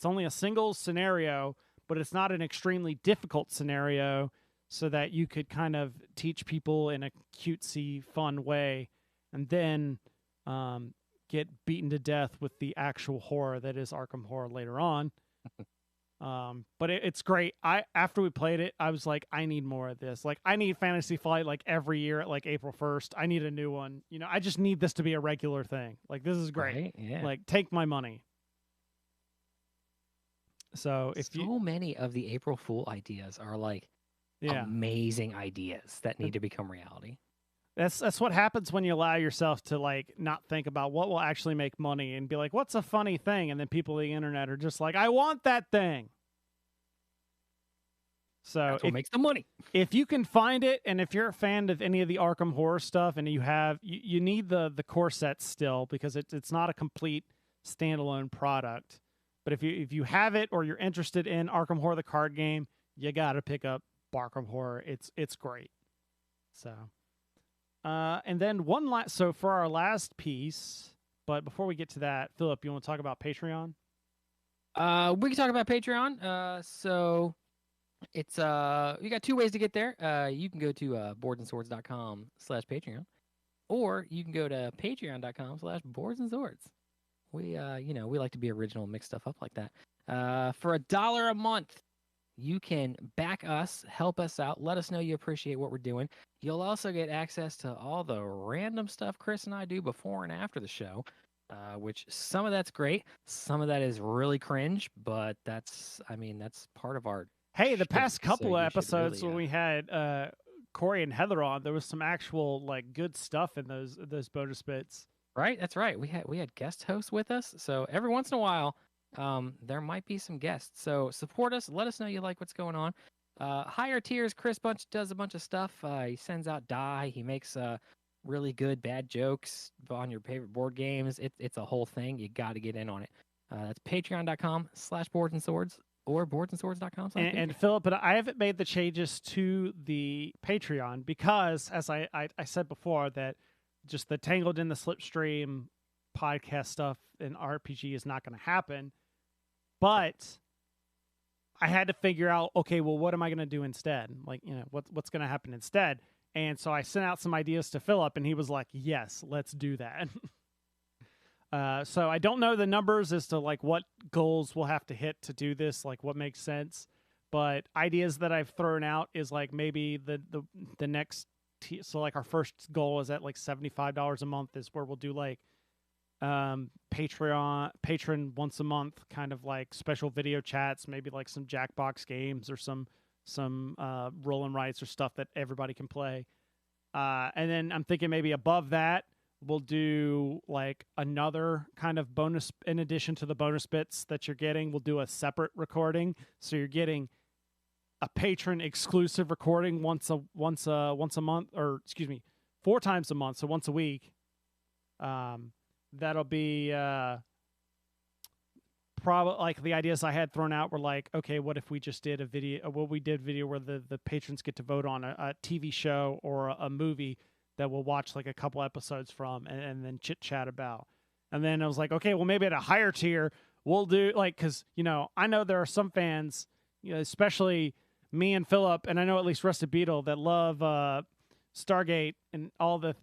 only a single scenario, but it's not an extremely difficult scenario, so that you could kind of teach people in a cutesy, fun way, and then get beaten to death with the actual horror that is Arkham Horror later on. But it's great. After we played it, I was like, I need more of this. Like, I need Fantasy Flight like every year at like April 1st. I need a new one. I just need this to be a regular thing. Like, this is great. Right? Yeah. Like, take my money. So many of the April Fool ideas are like amazing ideas that need to become reality. That's what happens when you allow yourself to like not think about what will actually make money and be like, what's a funny thing? And then people on the internet are just like, I want that thing. So that's what makes the money. If you can find it, and if you're a fan of any of the Arkham horror stuff, and you need the core sets still because it's not a complete standalone product. But if you have it or you're interested in Arkham Horror the card game, you got to pick up Barkham Horror. It's great. So, and then so for our last piece, but before we get to that, Philip, you want to talk about Patreon? We can talk about Patreon. So it's you got two ways to get there. You can go to boardsandswords.com/Patreon, or you can go to patreon.com/boardsandswords. We we like to be original and mix stuff up like that. For $1 a month, you can back us, help us out, let us know you appreciate what we're doing. You'll also get access to all the random stuff Chris and I do before and after the show, which some of that's great, some of that is really cringe, but that's part of our. Hey, the past couple of episodes when we had Corey and Heather on, there was some actual like good stuff in those bonus bits. Right, that's right. We had guest hosts with us, so every once in a while, there might be some guests. So support us. Let us know you like what's going on. Higher tiers, Chris Bunch does a bunch of stuff. He sends out die. He makes really good bad jokes on your favorite board games. It's a whole thing. You got to get in on it. That's patreon.com/boardsandswords or boardsandswords.com. And Philip, but I haven't made the changes to the Patreon because, as I said before, that just the Tangled in the Slipstream podcast stuff in RPG is not going to happen. But I had to figure out, okay, well, what am I going to do instead? Like, what's going to happen instead? And so I sent out some ideas to Philip, and he was like, yes, let's do that. So I don't know the numbers as to like what goals we'll have to hit to do this, like what makes sense. But ideas that I've thrown out is like maybe the next so like our first goal is at like $75 a month is where we'll do like patron once a month kind of like special video chats, maybe like some Jackbox games or some roll and writes or stuff that everybody can play. And then I'm thinking maybe above that we'll do like another kind of bonus in addition to the bonus bits that you're getting. We'll do a separate recording, so you're getting a patron exclusive recording once a month, or excuse me, 4 times a month, so once a week. That'll be probably like the ideas I had thrown out were like, okay, what if we just did a video? What we did video where the patrons get to vote on a TV show or a movie that we'll watch like a couple episodes from and then chit chat about. And then I was like, okay, well maybe at a higher tier we'll do like, because I know there are some fans, especially me and Philip, and I know at least Rusted Beetle, that love Stargate and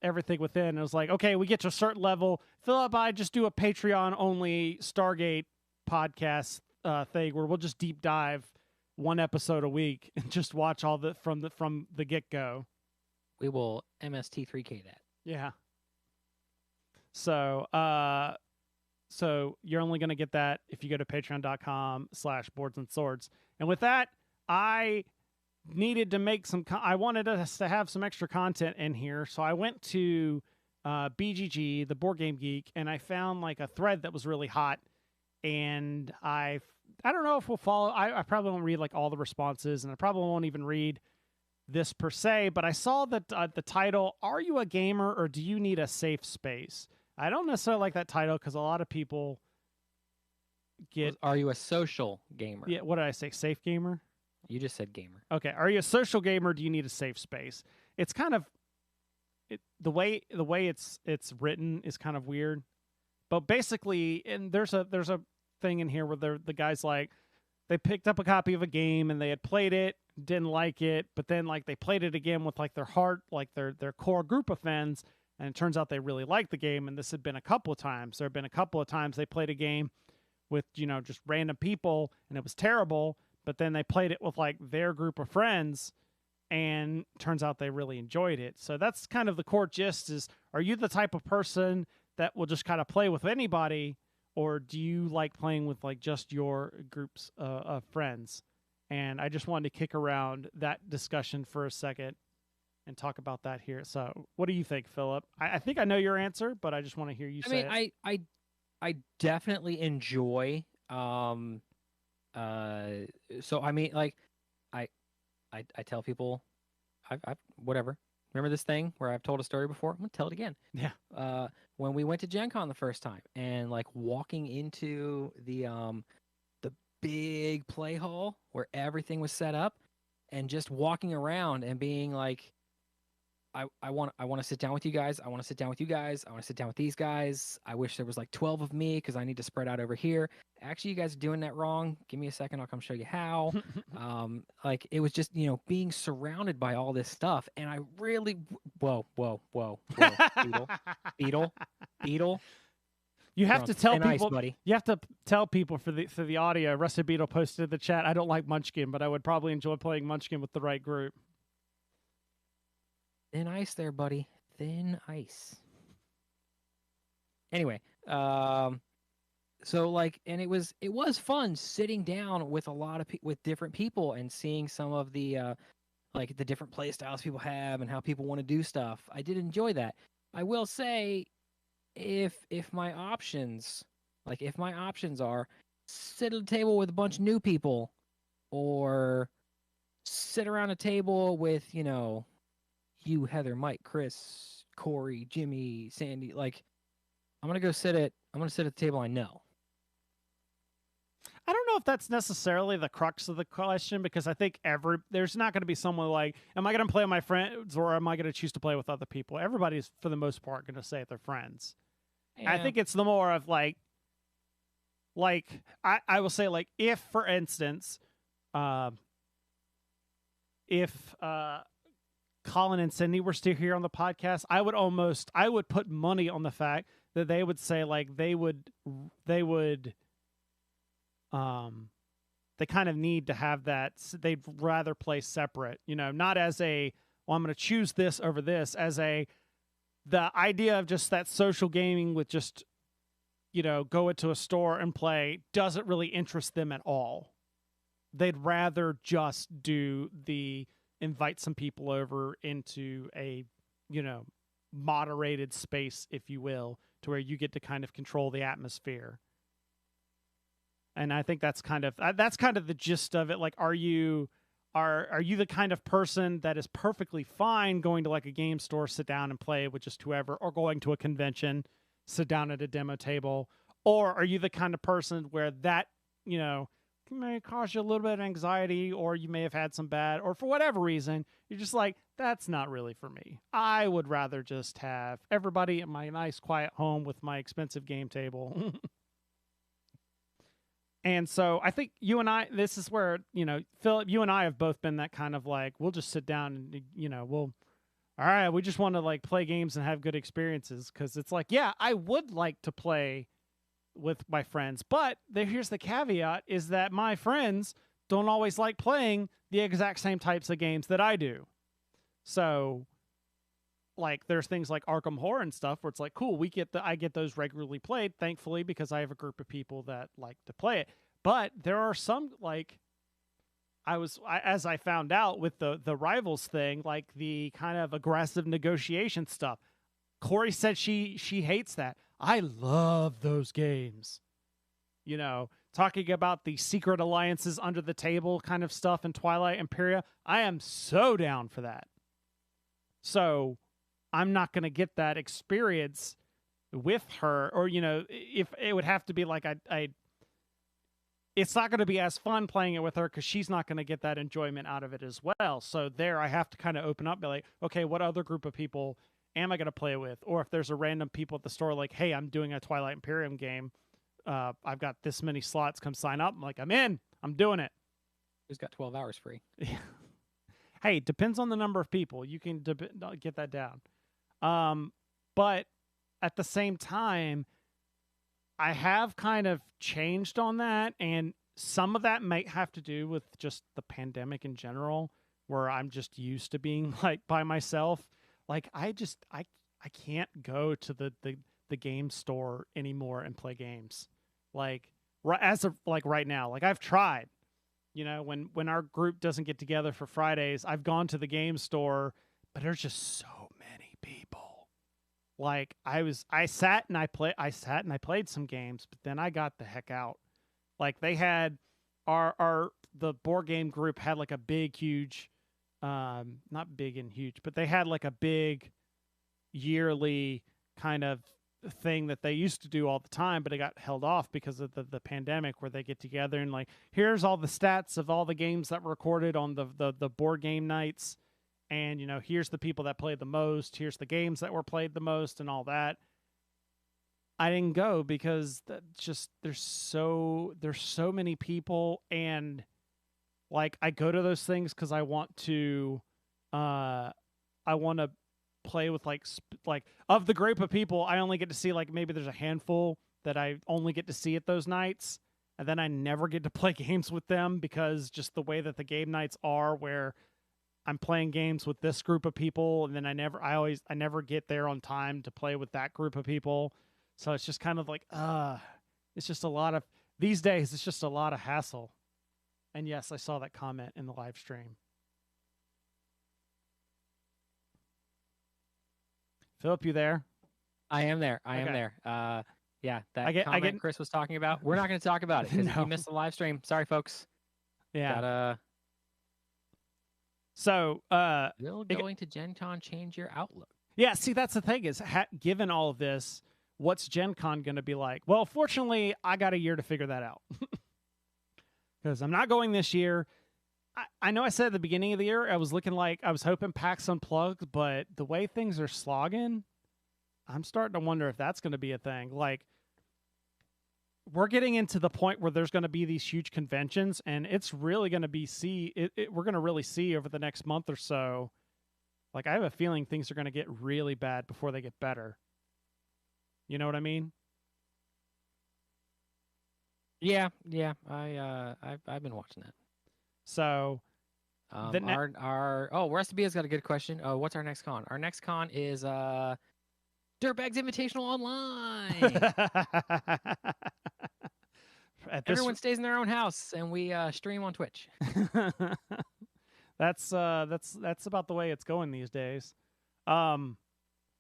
everything within. And it was like, okay, we get to a certain level. Philip, I just do a Patreon only Stargate podcast thing where we'll just deep dive 1 episode a week and just watch all from the get go. We will MST3K that. Yeah. So you're only going to get that if you go to patreon.com/boardsandswords. And with that, I needed to make I wanted us to have some extra content in here. So I went to BGG, the Board Game Geek, and I found like a thread that was really hot. And I don't know if we'll follow. I probably won't read like all the responses, and I probably won't even read this per se, but I saw that the title, "Are you a gamer or do you need a safe space?" I don't necessarily like that title because a lot of people get... Are you a social gamer? Yeah, what did I say? Safe gamer? You just said gamer. Okay, are you a social gamer or do you need a safe space? It's kind of... the way it's written is kind of weird. But basically, and there's a thing in here where the guy's like, they picked up a copy of a game and they had played it, didn't like it, but then like they played it again with like their heart, like their core group of fans, and it turns out they really liked the game. And this had been a couple of times. There have been a couple of times they played a game with just random people and it was terrible, but then they played it with like their group of friends and turns out they really enjoyed it. So that's kind of the core gist is, are you the type of person that will just kind of play with anybody, or do you like playing with like just your groups of friends? And I just wanted to kick around that discussion for a second and talk about that here. So what do you think, Philip? I think I know your answer, but I just want to hear you say it. I definitely enjoy so I mean, like I tell people, I've whatever. Remember this thing where I've told a story before? I'm gonna tell it again. Yeah. When we went to Gen Con the first time, and like walking into the big play hall where everything was set up, and just walking around and being like, I want to sit down with you guys. I want to sit down with you guys. I want to sit down with these guys. I wish there was like 12 of me because I need to spread out over here. Actually, you guys are doing that wrong. Give me a second. I'll come show you how. Like it was just, being surrounded by all this stuff. And I really, whoa, Beetle. You have to tell people, ice, buddy. You have to tell people for the audio. Rusted Beetle posted in the chat, I don't like Munchkin, but I would probably enjoy playing Munchkin with the right group. Thin ice there, buddy. Thin ice. Anyway, so like, and it was fun sitting down with a lot of with different people and seeing some of the like the different play styles people have and how people want to do stuff. I did enjoy that. I will say, if my options are sit at a table with a bunch of new people, or sit around a table with you, Heather, Mike, Chris, Corey, Jimmy, Sandy, like I'm gonna sit at the table I know. I don't know if that's necessarily the crux of the question, because I think there's not going to be someone like, am I going to play with my friends or am I going to choose to play with other people? Everybody's, for the most part, going to say they're friends. Yeah. I think it's the more of like I will say, like, if, for instance, if Colin and Cindy were still here on the podcast, I would put money on the fact that they would say, like, they kind of need to have that. They'd rather play separate, not as a, well, I'm going to choose this over this, as the idea of just that social gaming with just, go into a store and play doesn't really interest them at all. They'd rather just do invite some people over into a, moderated space, if you will, to where you get to kind of control the atmosphere. And I think that's kind of the gist of it. Like, are you the kind of person that is perfectly fine going to like a game store, sit down and play with just whoever, or going to a convention, sit down at a demo table? Or are you the kind of person where that, may cause you a little bit of anxiety, or you may have had some bad, or for whatever reason, you're just like, that's not really for me. I would rather just have everybody in my nice, quiet home with my expensive game table. And so I think you and I, this is where, Philip, you and I have both been that kind of like, we'll just sit down and, all right, we just want to like play games and have good experiences. Cause it's like, yeah, I would like to play with my friends, but here's the caveat, is that my friends don't always like playing the exact same types of games that I do. So like there's things like Arkham Horror and stuff where it's like, cool, I get those regularly played, thankfully, because I have a group of people that like to play it. But there are some, like, as I found out with the Rivals thing, like the kind of aggressive negotiation stuff. Corey said she hates that. I love those games. Talking about the secret alliances under the table kind of stuff in Twilight Imperia, I am so down for that. So I'm not going to get that experience with her, or, if it would have to be like, it's not going to be as fun playing it with her because she's not going to get that enjoyment out of it as well. So there I have to kind of open up, be like, okay, what other group of people am I going to play with? Or if there's a random people at the store, like, hey, I'm doing a Twilight Imperium game. I've got this many slots, come sign up. I'm like, I'm in, I'm doing it. Who's got 12 hours free? Hey, depends on the number of people. You can get that down. But at the same time, I have kind of changed on that, and some of that might have to do with just the pandemic in general, where I'm just used to being like by myself. Like I can't go to the game store anymore and play games. Like as of like right now, like I've tried, when our group doesn't get together for Fridays, I've gone to the game store, but there's just so many people. Like I sat and I played some games, but then I got the heck out. Like they had the board game group had like a big, huge not big and huge, but they had like a big yearly kind of thing that they used to do all the time, but it got held off because of the pandemic, where they get together and like, here's all the stats of all the games that were recorded on the board game nights, and here's the people that played the most, here's the games that were played the most, and all that. I didn't go because there's so many people, and like I go to those things because I want to play with like of the group of people. I only get to see like maybe there's a handful that I only get to see at those nights, and then I never get to play games with them because just the way that the game nights are, where I'm playing games with this group of people, and then I never get there on time to play with that group of people. So it's just kind of like, it's just a lot of, these days, it's just a lot of hassle. And yes, I saw that comment in the live stream. Philip, you there? I am there. I am there. Yeah, that comment Chris was talking about. We're not going to talk about it because if you missed the live stream, sorry, folks. Yeah. So, will going to Gen Con change your outlook? Yeah, see, that's the thing is, given all of this, what's Gen Con going to be like? Well, fortunately, I got a year to figure that out. Because I'm not going this year. I know I said at the beginning of the year, I was hoping PAX Unplugged, but the way things are slogging, I'm starting to wonder if that's going to be a thing. Like, we're getting into the point where there's going to be these huge conventions, and it's really going to be we're going to really see over the next month or so. Like, I have a feeling things are going to get really bad before they get better. You know what I mean? Yeah. I've been watching that. So, Recipe has got a good question. What's our next con? Our next con is Dirtbags Invitational Online. Everyone stays in their own house, and we stream on Twitch. That's about the way it's going these days. Well,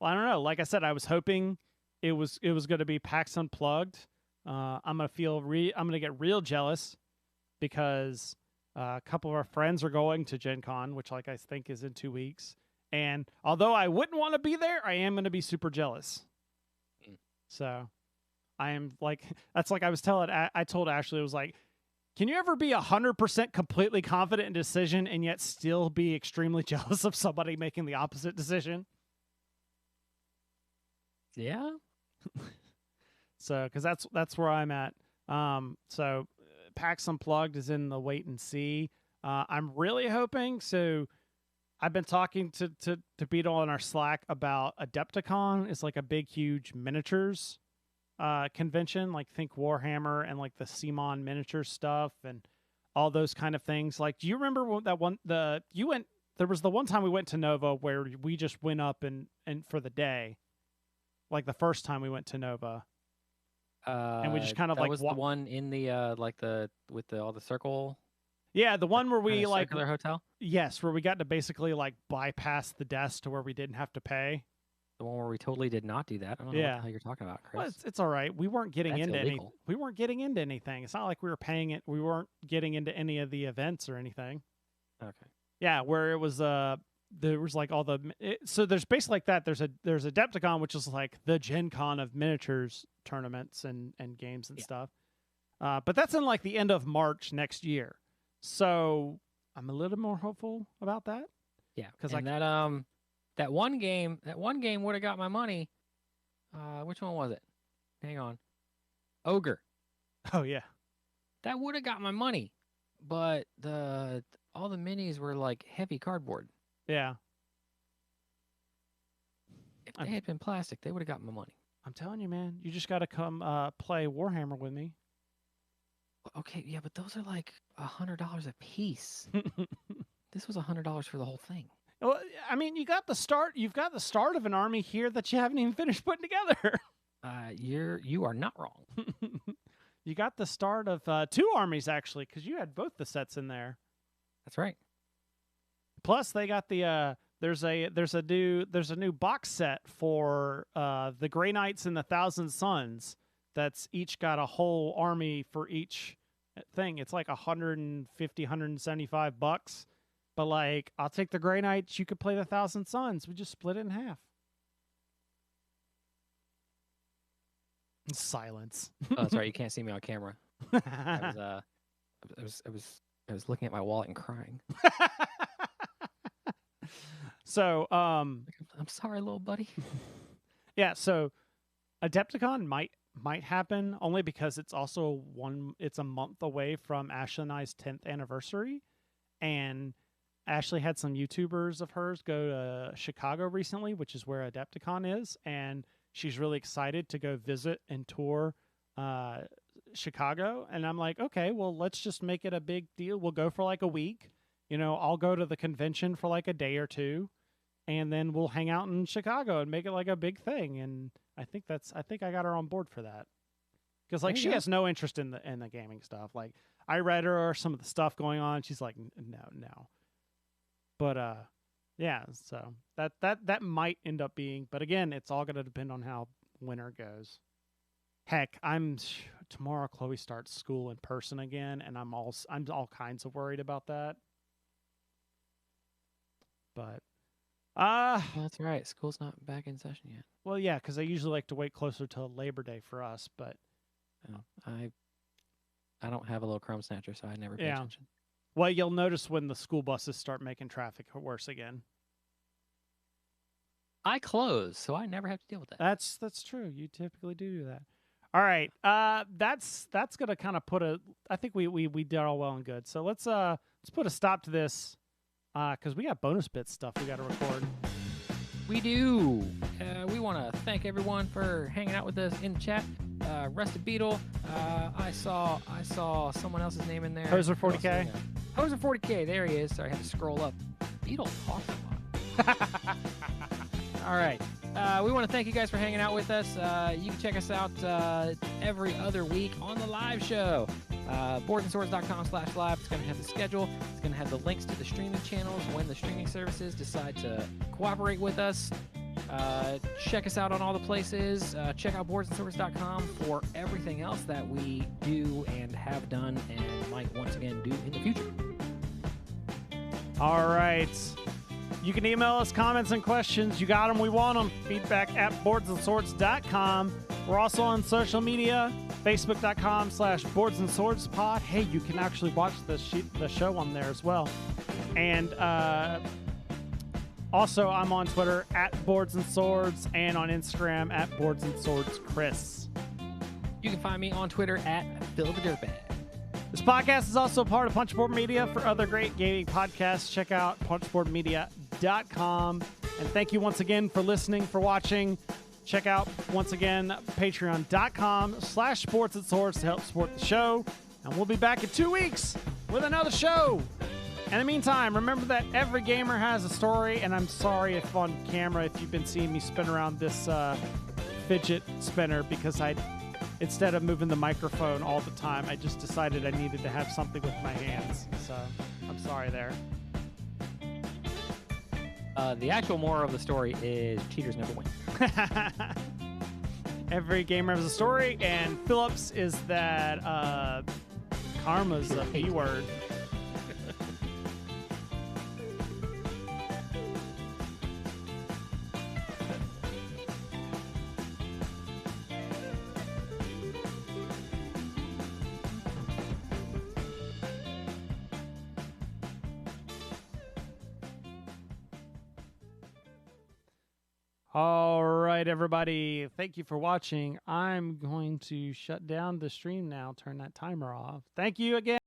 I don't know. Like I said, I was hoping it was going to be PAX Unplugged. I'm gonna get real jealous because a couple of our friends are going to Gen Con, which I think is in 2 weeks. And although I wouldn't want to be there, I am going to be super jealous. So I am like, that's like I told Ashley, it was like, can you ever be 100% completely confident in decision and yet still be extremely jealous of somebody making the opposite decision? Yeah. So, because that's where I'm at. So PAX Unplugged is in the wait and see. I'm really hoping. So I've been talking to Beetle on our Slack about Adepticon. It's like a big, huge miniatures convention. Like think Warhammer and like the Simon miniature stuff and all those kind of things. Like, do you remember that one? There was the one time we went to Nova where we just went up and for the day. Like the first time we went to Nova. And we just kind of that was the one in the with all the circle. Yeah, the one where we like circular hotel. Yes, where we got to basically like bypass the desk to where we didn't have to pay. The one where we totally did not do that. I don't know what the hell you're talking about, Chris. Well, it's all right. We weren't getting into anything. We weren't getting into anything. It's not like we were paying it. We weren't getting into any of the events or anything. Okay. Yeah, where it was there was like all the so there's basically like that. There's Adepticon, which is like the Gen Con of miniatures tournaments and games and stuff. But that's in like the end of March next year. So I'm a little more hopeful about that. Yeah, because that one game would have got my money. Which one was it? Hang on. Ogre. Oh yeah. That would have got my money, but all the minis were like heavy cardboard. Yeah. If they had been plastic, they would have got my money. I'm telling you, man. You just got to come play Warhammer with me. Okay, yeah, but those are like $100 a piece. This was $100 for the whole thing. Well, I mean, you've got the start of an army here that you haven't even finished putting together. You are not wrong. You got the start of 2 armies actually, because you had both the sets in there. That's right. Plus, they got the there's a new box set for the Grey Knights and the Thousand Sons. That's each got a whole army for each thing. It's like $150, $175. But like, I'll take the Grey Knights. You could play the Thousand Suns. We just split it in half. Silence. Oh, that's right. You can't see me on camera. I was looking at my wallet and crying. So, I'm sorry, little buddy. yeah. So, Adepticon might happen only because it's also it's a month away from Ashley and I's 10th anniversary, and Ashley had some YouTubers of hers go to Chicago recently, which is where Adepticon is, and she's really excited to go visit and tour Chicago. And I'm like, okay, well, let's just make it a big deal. We'll go for like a week. I'll go to the convention for like a day or two, and then we'll hang out in Chicago and make it like a big thing. And I think I got her on board for that. Because like she has no interest in the gaming stuff. Like I read her some of the stuff going on. She's like, no. But yeah, so that might end up being. But again, it's all gonna depend on how winter goes. Heck, tomorrow Chloe starts school in person again, and I'm all kinds of worried about that. But well, that's right. School's not back in session yet. Well, yeah, because I usually like to wait closer to Labor Day for us. But I don't have a little crumb snatcher, so I never pay attention. Well, you'll notice when the school buses start making traffic worse again. I close, so I never have to deal with that. That's true. You typically do that. All right. That's gonna kind of put a. I think we did all well and good. So let's put a stop to this, because we got bonus bit stuff we got to record. We do. We want to thank everyone for hanging out with us in the chat. Rusted Beetle. I saw someone else's name in there. Hoser 40K. Hoser 40K. There he is. Sorry, I had to scroll up. Beetle talks a lot. All right. We want to thank you guys for hanging out with us. You can check us out every other week on the live show. boardandswords.com/live. It's going to have the schedule. It's going to have the links to the streaming channels when the streaming services decide to cooperate with us. Check us out on all the places. Check out boardandswords.com for everything else that we do and have done and might once again do in the future. All right. You can email us comments and questions. You got them. We want them. feedback@boardsandswords.com. We're also on social media. Facebook.com/boardsandswordspod. Hey, you can actually watch the show on there as well. And also, I'm on Twitter @boardsandswords and on Instagram @boardsandswordschris. You can find me on Twitter @PhilTheDirtbag. This podcast is also part of Punchboard Media. For other great gaming podcasts, check out punchboardmedia.com. And thank you once again for listening, for watching. Check out, once again, patreon.com/sportsandswords to help support the show. And we'll be back in 2 weeks with another show. In the meantime, remember that every gamer has a story. And I'm sorry if on camera, if you've been seeing me spin around this fidget spinner, because instead of moving the microphone all the time, I just decided I needed to have something with my hands. So I'm sorry there. The actual moral of the story is cheaters never win. Every gamer has a story, and Phillips is that karma's a B word. All right, everybody. Thank you for watching. I'm going to shut down the stream now, turn that timer off. Thank you again.